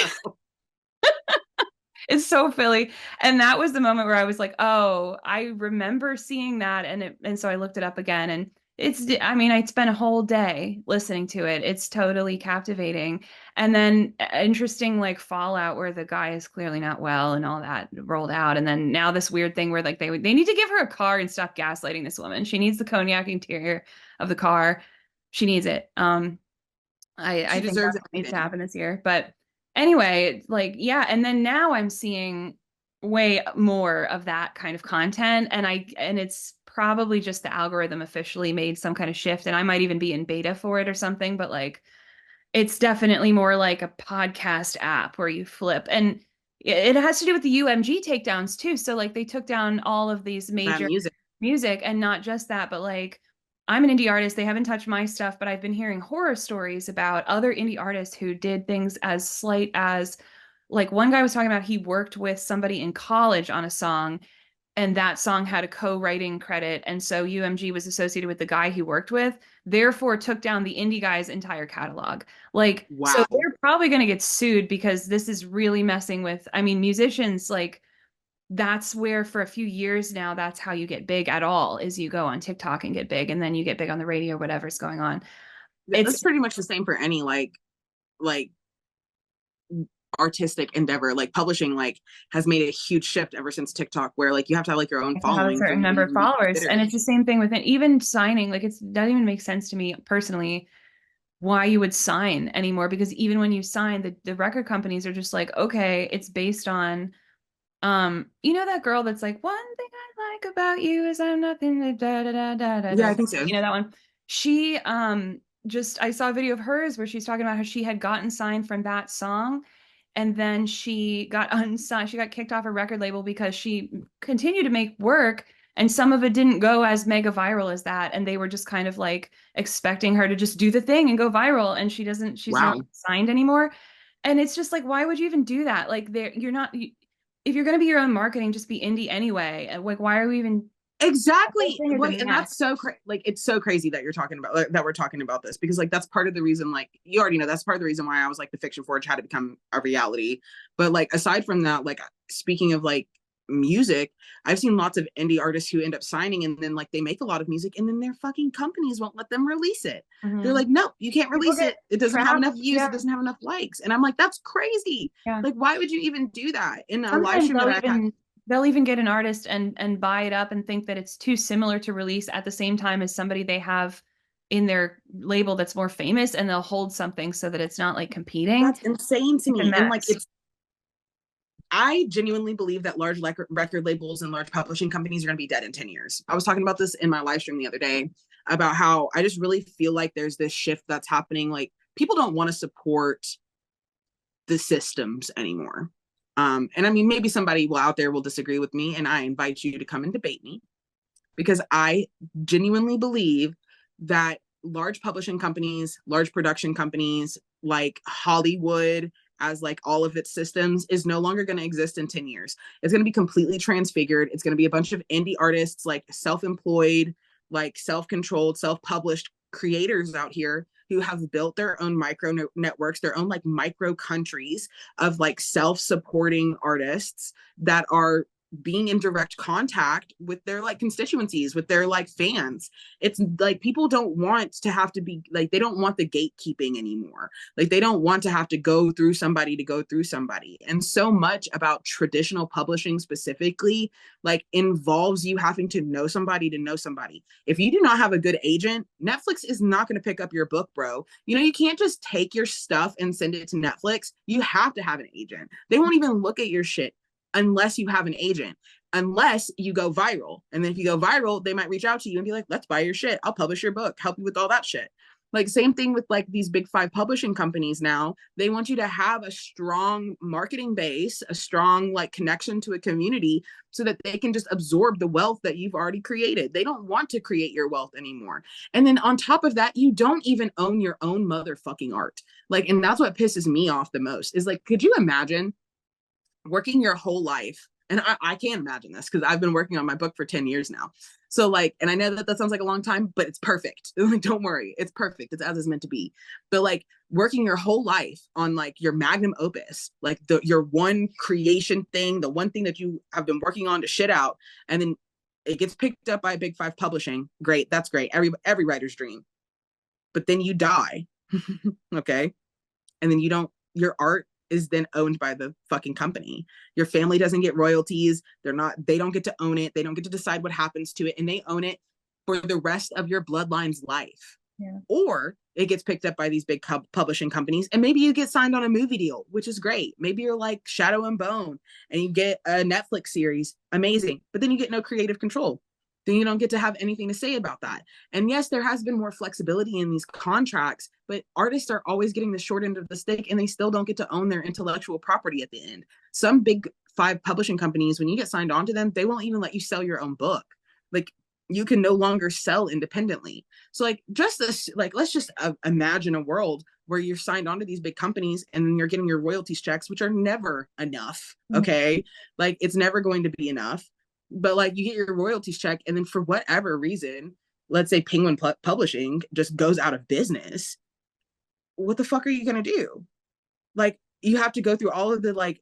It's so Philly. And that was the moment where I was like, oh, I remember seeing that. And so I looked it up again and I spent a whole day listening to it. It's totally captivating. And then interesting like fallout where the guy is clearly not well and all that rolled out. And then now this weird thing where like they need to give her a car and stop gaslighting this woman. She needs the cognac interior of the car. She needs it. I think that needs to happen this year. But anyway, like, yeah. And then now I'm seeing way more of that kind of content. And it's probably just the algorithm officially made some kind of shift. And I might even be in beta for it or something, but like, it's definitely more like a podcast app where you flip. And it has to do with the UMG takedowns too. So like they took down all of these major music and not just that, but like, I'm an indie artist. They haven't touched my stuff, but I've been hearing horror stories about other indie artists who did things as slight as, like one guy was talking about he worked with somebody in college on a song and that song had a co-writing credit. And so UMG was associated with the guy he worked with, therefore took down the indie guy's entire catalog. Like, wow. So they're probably going to get sued because this is really messing with, musicians, like, that's where for a few years now, that's how you get big at all, is you go on TikTok and get big and then you get big on the radio, whatever's going on. It's pretty much the same for any like artistic endeavor. Like publishing like has made a huge shift ever since TikTok, where like you have to have like your own following, a certain number of followers. And it's the same thing with it. Even signing, like it doesn't even make sense to me personally why you would sign anymore, because even when you sign, the record companies are just like, okay, it's based on you know that girl that's like, one thing I like about you is I'm nothing da da da da da. Yeah, I think so. You know that one. She I saw a video of hers where she's talking about how she had gotten signed from that song, and then she got unsigned. She got kicked off a record label because she continued to make work, and some of it didn't go as mega viral as that, and they were just kind of like expecting her to just do the thing and go viral, and she's not signed anymore. And it's just like, why would you even do that? Like, you're not. If you're going to be your own marketing, just be indie anyway. Like, why are we even? Exactly. Like, and that's so like, it's so crazy that you're talking about that we're talking about this, because like, that's part of the reason, like, you already know, that's part of the reason why I was like, the Fiction Forge had to become a reality. But like, aside from that, like, speaking of like music, I've seen lots of indie artists who end up signing, and then like they make a lot of music and then their fucking companies won't let them release it. They're like, no, you can't release it. It doesn't have enough views. It doesn't have enough likes. And I'm like, that's crazy. Like, why would you even do that? In a live stream that I had, they'll even get an artist and buy it up and think that it's too similar to release at the same time as somebody they have in their label that's more famous, and they'll hold something so that it's not like competing. That's insane to me. And like, I genuinely believe that large record labels and large publishing companies are going to be dead in 10 years. I was talking about this in my live stream the other day about how I just really feel like there's this shift that's happening. Like, people don't want to support the systems anymore. And I mean, maybe somebody out there will disagree with me, and I invite you to come and debate me, because I genuinely believe that large publishing companies, large production companies like Hollywood, as like all of its systems, is no longer going to exist in 10 years. It's going to be completely transfigured. It's going to be a bunch of indie artists, like self-employed, like self-controlled, self-published creators out here who have built their own micro networks, their own like micro countries of like self-supporting artists that are being in direct contact with their like constituencies, with their like fans. It's like, people don't want to have to be like, they don't want the gatekeeping anymore. Like, they don't want to have to go through somebody to go through somebody. And so much about traditional publishing specifically like involves you having to know somebody to know somebody. If you do not have a good agent, Netflix is not going to pick up your book, bro. You know, you can't just take your stuff and send it to Netflix. You have to have an agent. They won't even look at your shit unless you have an agent, unless you go viral. And then if you go viral, they might reach out to you and be like, let's buy your shit. I'll publish your book, help you with all that shit. Like, same thing with like these big 5 publishing companies now. They want you to have a strong marketing base, a strong like connection to a community, so that they can just absorb the wealth that you've already created. They don't want to create your wealth anymore. And then on top of that, you don't even own your own motherfucking art. Like, and that's what pisses me off the most, is like, could you imagine working your whole life? And I can't imagine this, because I've been working on my book for 10 years now. So like, and I know that that sounds like a long time, but it's perfect. Like, don't worry, it's perfect. It's as it's meant to be. But like, working your whole life on like your magnum opus, like your one creation thing, the one thing that you have been working on to shit out, and then it gets picked up by big 5 publishing. Great, that's great. Every writer's dream. But then you die, okay? And then your art is then owned by the fucking company. Your family doesn't get royalties. They don't get to own it. They don't get to decide what happens to it, and they own it for the rest of your bloodline's life. Yeah. Or it gets picked up by these big publishing companies, and maybe you get signed on a movie deal, which is great. Maybe you're like Shadow and Bone and you get a Netflix series, amazing, but then you get no creative control. Then you don't get to have anything to say about that. And yes, there has been more flexibility in these contracts, but artists are always getting the short end of the stick, and they still don't get to own their intellectual property at the end. Some big 5 publishing companies, when you get signed on to them, they won't even let you sell your own book. Like, you can no longer sell independently. So like, just this, like, let's just imagine a world where you're signed on to these big companies, and then you're getting your royalties checks, which are never enough. Okay. Like, it's never going to be enough. But like, you get your royalties check, and then for whatever reason, let's say Penguin Publishing just goes out of business. What the fuck are you going to do? Like, you have to go through all of the like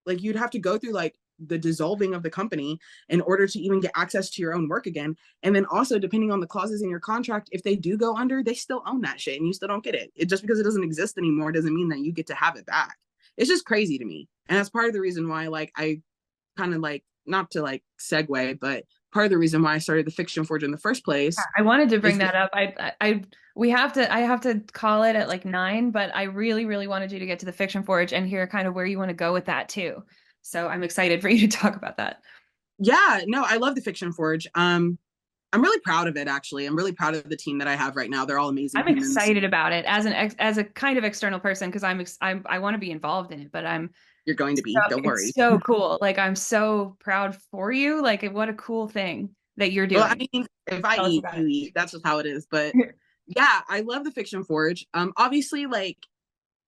you'd have to go through like the dissolving of the company in order to even get access to your own work again. And then also, depending on the clauses in your contract, if they do go under, they still own that shit, and you still don't get it. Just because it doesn't exist anymore doesn't mean that you get to have it back. It's just crazy to me. And that's part of the reason why like I kind of like, not to like segue, but part of the reason why I started the Fiction Forge in the first place. I wanted to bring that up. I have to call it at like 9, but I really, really wanted you to get to the Fiction Forge and hear kind of where you want to go with that too. So I'm excited for you to talk about that. Yeah, no, I love the Fiction Forge. I'm really proud of it, actually. I'm really proud of the team that I have right now. They're all amazing. I'm excited about it as a kind of external person, because I want to be involved in it, but you're going to be, don't worry. It's so cool. Like, I'm so proud for you. Like, what a cool thing that you're doing. Well, I mean, if I eat, you eat. That's just how it is. But yeah, I love the Fiction Forge. Obviously, like,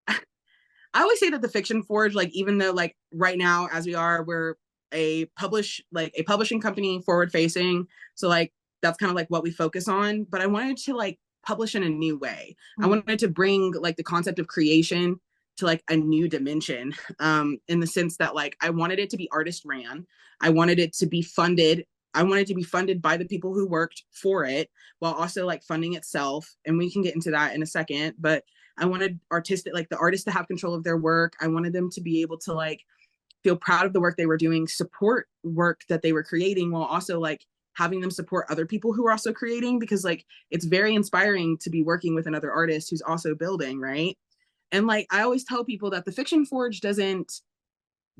I always say that the Fiction Forge, like, even though like right now, as we are, we're a publishing company, forward facing. So like, that's kind of like what we focus on. But I wanted to like publish in a new way. I wanted to bring like the concept of creation to like a new dimension, in the sense that like I wanted it to be artist ran. I wanted it to be funded. I wanted to be funded by the people who worked for it while also like funding itself. And we can get into that in a second, but I wanted artistic, like the artists to have control of their work. I wanted them to be able to like feel proud of the work they were doing, support work that they were creating while also like having them support other people who are also creating, because like it's very inspiring to be working with another artist who's also building, right? And like I always tell people that the Fiction Forge doesn't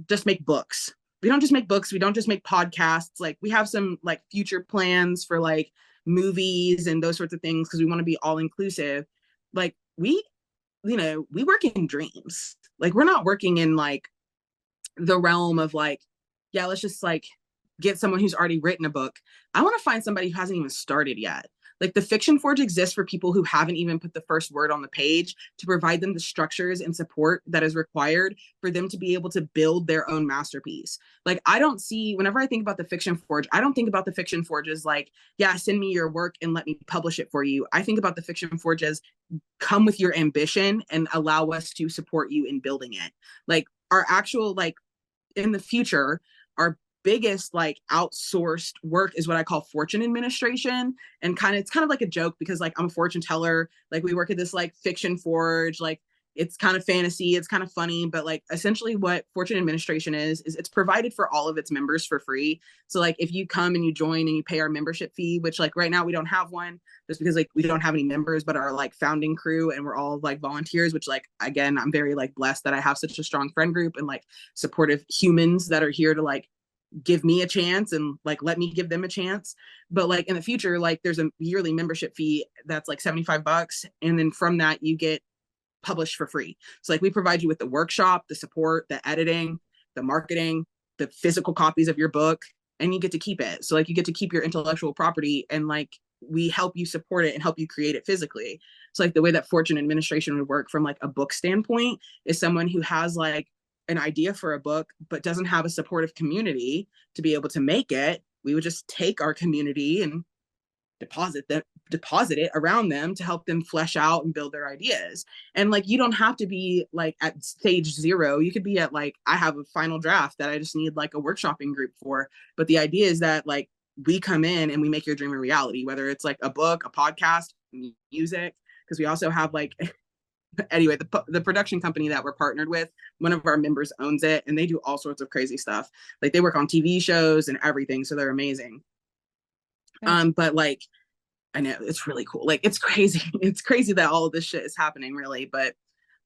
just make books. We don't just make books, we don't just make podcasts. Like we have some like future plans for like movies and those sorts of things because we want to be all inclusive. Like we, you know, we work in dreams. Like we're not working in like the realm of like, yeah, let's just like get someone who's already written a book. I want to find somebody who hasn't even started yet. Like the Fiction Forge exists for people who haven't even put the first word on the page, to provide them the structures and support that is required for them to be able to build their own masterpiece. Like I don't see, whenever I think about the Fiction Forge, I don't think about the Fiction Forge as like, yeah, send me your work and let me publish it for you. I think about the Fiction Forge as come with your ambition and allow us to support you in building it. Like our actual, like in the future, our biggest like outsourced work is what I call fortune administration. And kind of, it's kind of like a joke because like I'm a fortune teller, like we work at this like Fiction Forge, like it's kind of fantasy, it's kind of funny, but like essentially what fortune administration is it's provided for all of its members for free. So like if you come and you join and you pay our membership fee, which like right now we don't have one just because like we don't have any members, but our like founding crew and we're all like volunteers, which like again I'm very like blessed that I have such a strong friend group and like supportive humans that are here to like give me a chance and like let me give them a chance. But like in the future, like there's a yearly membership fee that's like $75, and then from that you get published for free. So like we provide you with the workshop, the support, the editing, the marketing, the physical copies of your book, and you get to keep it. So like you get to keep your intellectual property, and like we help you support it and help you create it physically. So like the way that fortune administration would work from like a book standpoint is someone who has like an idea for a book but doesn't have a supportive community to be able to make it. We would just take our community and deposit it around them to help them flesh out and build their ideas. And like you don't have to be like at stage 0. You could be at like, I have a final draft that I just need like a workshopping group for. But the idea is that like we come in and we make your dream a reality, whether it's like a book, a podcast, music, because we also have like anyway, the production company that we're partnered with, one of our members owns it, and they do all sorts of crazy stuff. Like they work on TV shows and everything, so they're amazing. Okay. But like, I know it's really cool. Like it's crazy. It's crazy that all of this shit is happening, really. But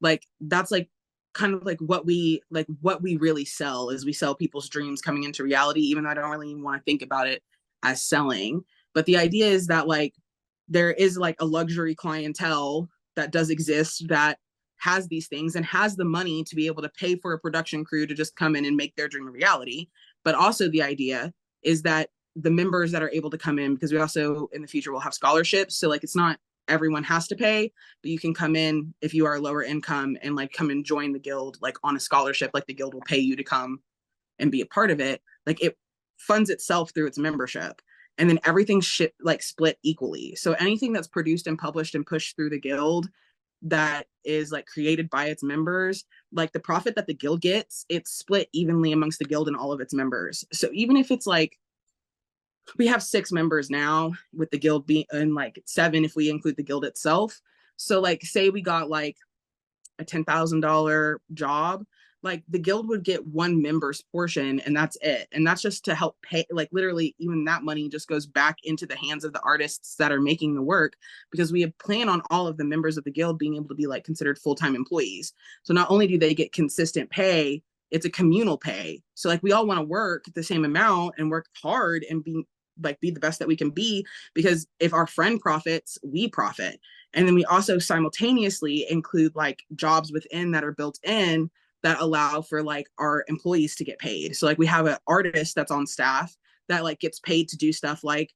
like that's like kind of like what we really sell is we sell people's dreams coming into reality, even though I don't really even want to think about it as selling. But the idea is that like there is like a luxury clientele that does exist that has these things and has the money to be able to pay for a production crew to just come in and make their dream a reality. But also the idea is that the members that are able to come in, because we also in the future will have scholarships. So like it's not everyone has to pay, but you can come in if you are lower income and like come and join the guild like on a scholarship. Like the guild will pay you to come and be a part of it. Like it funds itself through its membership. And then everything's like split equally. So anything that's produced and published and pushed through the guild that is like created by its members, like the profit that the guild gets, it's split evenly amongst the guild and all of its members. So even if it's like, we have 6 members now, with the guild being and like 7 if we include the guild itself. So like say we got like a $10,000 job, like the guild would get 1 member's portion and that's it. And that's just to help pay, like literally even that money just goes back into the hands of the artists that are making the work, because we plan on all of the members of the guild being able to be like considered full-time employees. So not only do they get consistent pay, it's a communal pay. So like we all want to work the same amount and work hard and be the best that we can be, because if our friend profits, we profit. And then we also simultaneously include like jobs within that are built in that allow for like our employees to get paid. So like we have an artist that's on staff that like gets paid to do stuff like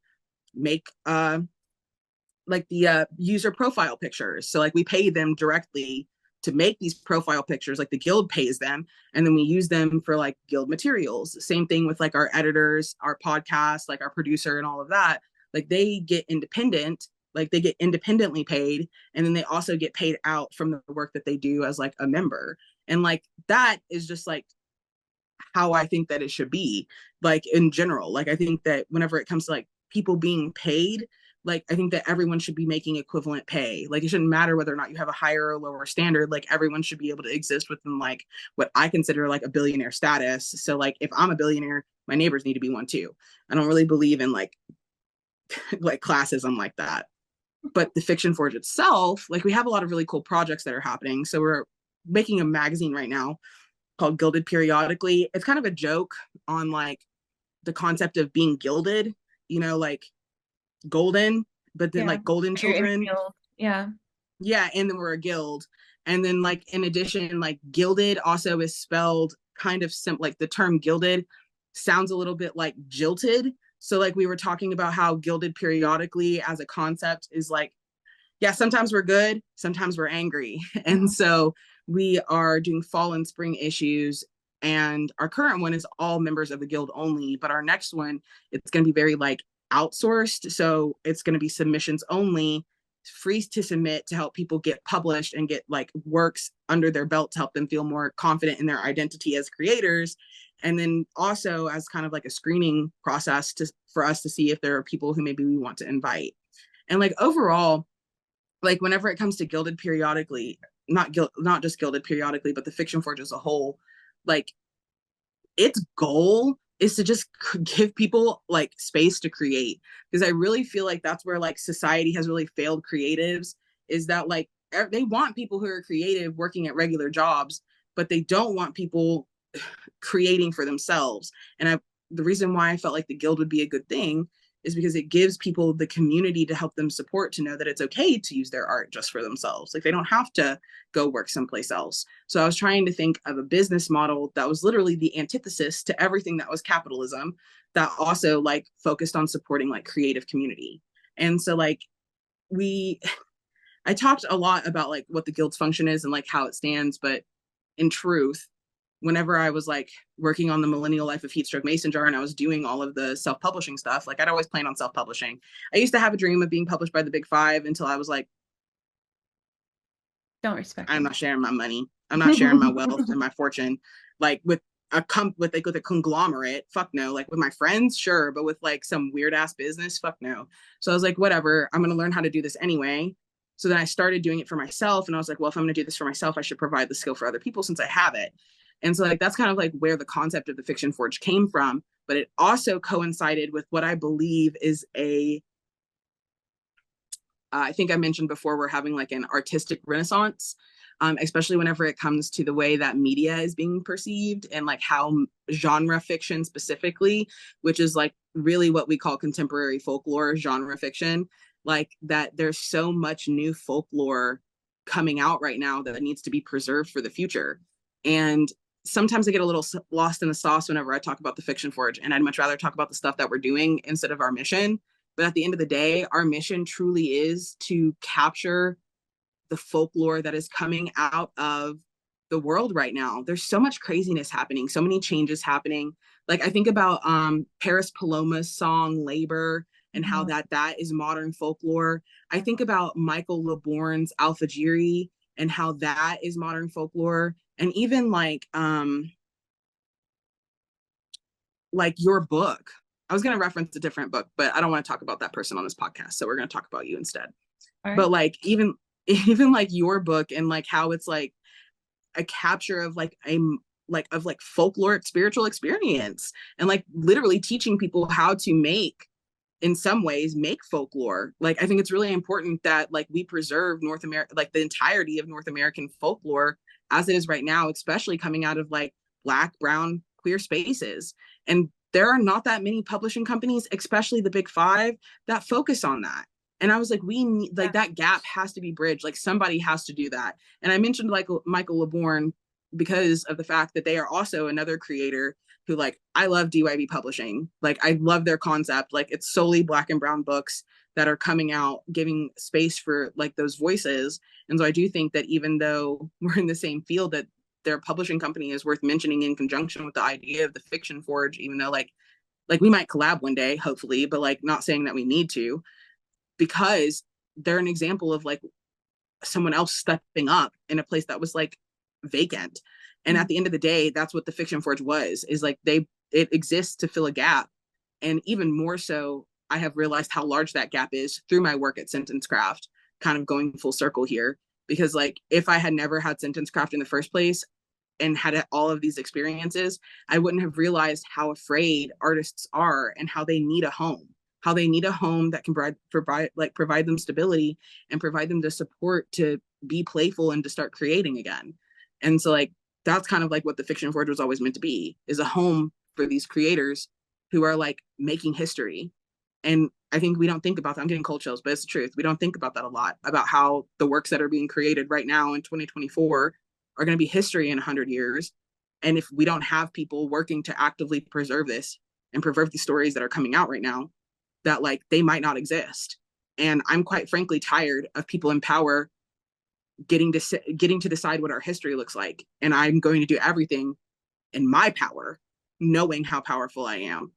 make like the user profile pictures. So like we pay them directly to make these profile pictures, like the guild pays them, and then we use them for like guild materials. Same thing with like our editors, our podcast, like our producer and all of that. Like they get independent Like they get independently paid, and then they also get paid out from the work that they do as like a member. And like that is just like how I think that it should be, like in general. Like I think that whenever it comes to like people being paid, like I think that everyone should be making equivalent pay. Like it shouldn't matter whether or not you have a higher or lower standard. Like everyone should be able to exist within like what I consider like a billionaire status. So like if I'm a billionaire, my neighbors need to be one too. I don't really believe in like like classism like that. But the Fiction Forge itself, like we have a lot of really cool projects that are happening. So we're making a magazine right now called Gilded Periodically. It's kind of a joke on like the concept of being gilded, you know, like golden, but then like golden children. Yeah. Yeah. And then we're a guild. And then like in addition, like gilded also is spelled kind of like the term gilded sounds a little bit like jilted. So like we were talking about how Gilded Periodically as a concept is like, yeah, sometimes we're good, sometimes we're angry. And so we are doing fall and spring issues, and our current one is all members of the guild only, but our next one, it's going to be very like outsourced. So it's going to be submissions only, free to submit, to help people get published and get like works under their belt to help them feel more confident in their identity as creators. And then also as kind of like a screening process for us to see if there are people who maybe we want to invite. And like overall, like whenever it comes to Gilded Periodically, not just Gilded Periodically, but the Fiction Forge as a whole, like its goal is to just give people like space to create. Because I really feel like that's where like society has really failed creatives, is that like they want people who are creative working at regular jobs, but they don't want people creating for themselves. And the reason why I felt like the guild would be a good thing is because it gives people the community to help them support, to know that it's okay to use their art just for themselves. Like they don't have to go work someplace else. So I was trying to think of a business model that was literally the antithesis to everything that was capitalism, that also like focused on supporting like creative community. And so like I talked a lot about like what the guild's function is and like how it stands, but in truth, whenever I was like working on the Millennial Life of Heatstroke Mason Jar and I was doing all of the self-publishing stuff, like I'd always planned on self-publishing. I used to have a dream of being published by the Big Five until I was like, don't respect I'm not sharing my money. I'm not sharing my wealth and my fortune, like with a with a conglomerate. Fuck no. Like with my friends, sure, but with like some weird ass business, fuck no. So I was like, whatever, I'm gonna learn how to do this anyway. So then I started doing it for myself, and I was like, well, if I'm gonna do this for myself, I should provide the skill for other people since I have it. And so like that's kind of like where the concept of the Fiction Forge came from. But it also coincided with what I believe is I think I mentioned before, we're having like an artistic renaissance, especially whenever it comes to the way that media is being perceived, and like how genre fiction specifically, which is like really what we call contemporary folklore genre fiction, like that there's so much new folklore coming out right now that needs to be preserved for the future. And sometimes I get a little lost in the sauce whenever I talk about the Fiction Forge, and I'd much rather talk about the stuff that we're doing instead of our mission. But at the end of the day, our mission truly is to capture the folklore that is coming out of the world right now. There's so much craziness happening, so many changes happening. Like I think about Paris Paloma's song Labor, and how that is modern folklore. I think about Michael LeBourne's Alfajiri and how that is modern folklore. And even like your book. I was going to reference a different book, but I don't want to talk about that person on this podcast. So we're going to talk about you instead. Right. But like even like your book, and like how it's like a capture of like folkloric spiritual experience, and like literally teaching people how to make, in some ways, make folklore. Like I think it's really important that like we preserve North America, like the entirety of North American folklore as it is right now, especially coming out of like Black, brown, queer spaces. And there are not that many publishing companies, especially the Big Five, that focus on that. And I was like, we need, like, that gap has to be bridged. Like somebody has to do that. And I mentioned like Michael LeBourne because of the fact that they are also another creator who, like, I love DYB publishing. Like I love their concept. Like it's solely Black and brown books that are coming out, giving space for like those voices. And so I do think that even though we're in the same field, that their publishing company is worth mentioning in conjunction with the idea of the Fiction Forge, even though like we might collab one day, hopefully, but like not saying that we need to, because they're an example of like someone else stepping up in a place that was like vacant. And at the end of the day, that's what the Fiction Forge was, is like it exists to fill a gap. And even more so, I have realized how large that gap is through my work at Sentence Craft, kind of going full circle here. Because like if I had never had Sentence Craft in the first place and had all of these experiences, I wouldn't have realized how afraid artists are and how they need a home, that can provide them stability and provide them the support to be playful and to start creating again. And so like that's kind of like what the Fiction Forge was always meant to be, is a home for these creators who are like making history. And I think we don't think about that. I'm getting cold chills, but it's the truth. We don't think about that a lot, about how the works that are being created right now in 2024 are going to be history in 100 years. And if we don't have people working to actively preserve this and preserve the stories that are coming out right now, that like they might not exist. And I'm quite frankly tired of people in power getting to decide what our history looks like. And I'm going to do everything in my power, knowing how powerful I am,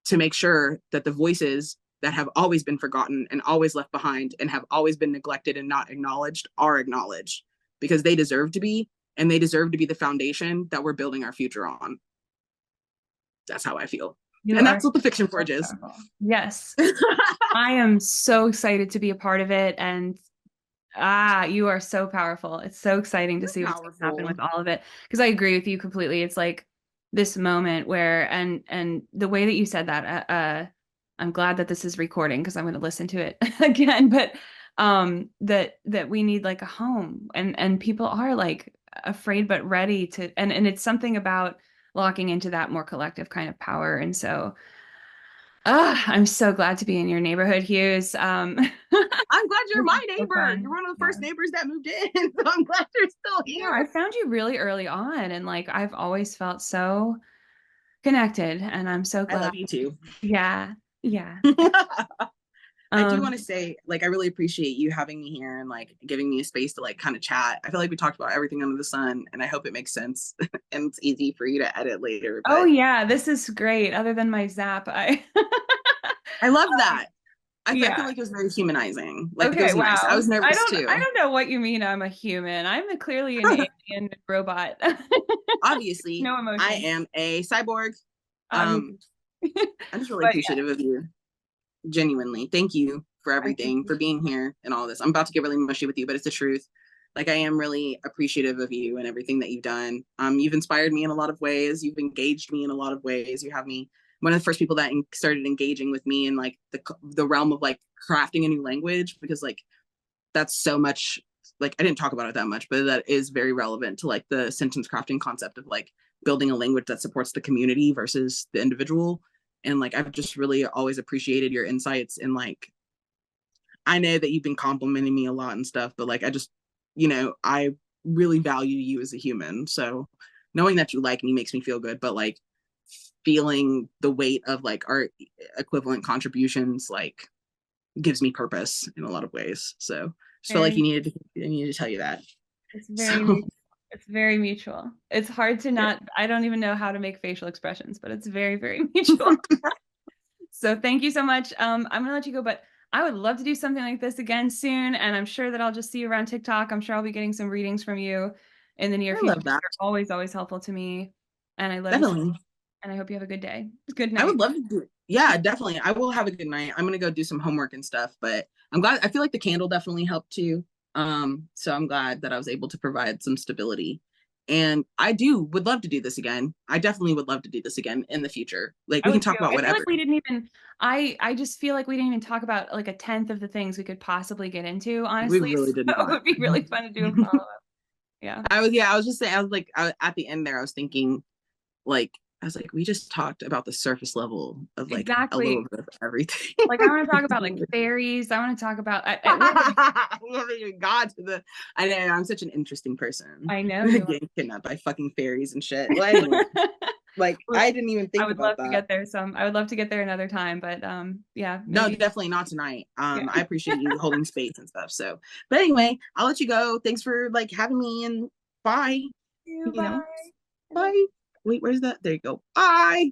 to make sure that the voices that have always been forgotten and always left behind and have always been neglected and not acknowledged are acknowledged, because they deserve to be, and they deserve to be the foundation that we're building our future on. That's how I feel. And that's what the Fiction Forge is. Yes. I am so excited to be a part of it. And you are so powerful. It's so exciting to see what's going to happen with all of it. Because I agree with you completely. It's like this moment where, and the way that you said that, I'm glad that this is recording because I'm going to listen to it again. But that we need like a home, and people are like afraid but ready to, and it's something about locking into that more collective kind of power. And so I'm so glad to be in your neighborhood, Hues. I'm glad you're my neighbor. So you're one of the first neighbors that moved in. So I'm glad you're still here. Yeah, I found you really early on, and like I've always felt so connected, and I'm so glad. I love you too. Yeah. I do want to say, like, I really appreciate you having me here and like giving me a space to like kind of chat. I feel like we talked about everything under the sun, and I hope it makes sense and it's easy for you to edit later. Oh yeah, this is great. Other than my zap, I love that. I yeah. feel like it was very humanizing. Like, okay, it was wow. nice. I was nervous too. I don't know what you mean I'm a human. I'm clearly an alien robot. Obviously, no emotion. I am a cyborg. I'm just really appreciative of you. Genuinely. Thank you for everything, for being here and all this. I'm about to get really mushy with you, but it's the truth. Like, I am really appreciative of you and everything that you've done. You've inspired me in a lot of ways. You've engaged me in a lot of ways. You have me one of the first people that started engaging with me in like the realm of like crafting a new language, because like that's so much, like I didn't talk about it that much, but that is very relevant to like the sentence crafting concept of like building a language that supports the community versus the individual. And like I've just really always appreciated your insights, and like I know that you've been complimenting me a lot and stuff, but like I just, I really value you as a human. So knowing that you like me makes me feel good, but like feeling the weight of like our equivalent contributions like gives me purpose in a lot of ways. So just felt like I needed to tell you that. It's very mutual. It's hard to not, I don't even know how to make facial expressions, but it's very, very mutual. So thank you so much. I'm going to let you go, but I would love to do something like this again soon. And I'm sure that I'll just see you around TikTok. I'm sure I'll be getting some readings from you in the near future. You're always, always helpful to me. And I love you. And I hope you have a good day. Good night. I would love to do it. Yeah, definitely. I will have a good night. I'm going to go do some homework and stuff, but I'm glad. I feel like the candle definitely helped too. So I'm glad that I was able to provide some stability, and would love to do this again. I definitely would love to do this again in the future. Like we can talk about whatever. I feel like we didn't even, I just feel like we didn't even talk about like a tenth of the things we could possibly get into, honestly. We really didn't. So it would be really fun to do a follow-up. Yeah. I was just saying, at the end there, I was thinking like, we just talked about the surface level of like a little bit of everything. Like I want to talk about like fairies. I want to talk about. I haven't even got to the. I know I'm such an interesting person. I know. Getting kidnapped by fucking fairies and shit. Well, anyway, like I didn't even think about that. I would love to get there. I would love to get there another time, but yeah. Maybe. No, definitely not tonight. I appreciate you holding space and stuff. So, but anyway, I'll let you go. Thanks for like having me, and bye. Bye. Bye. Wait, where's that? There you go. Bye.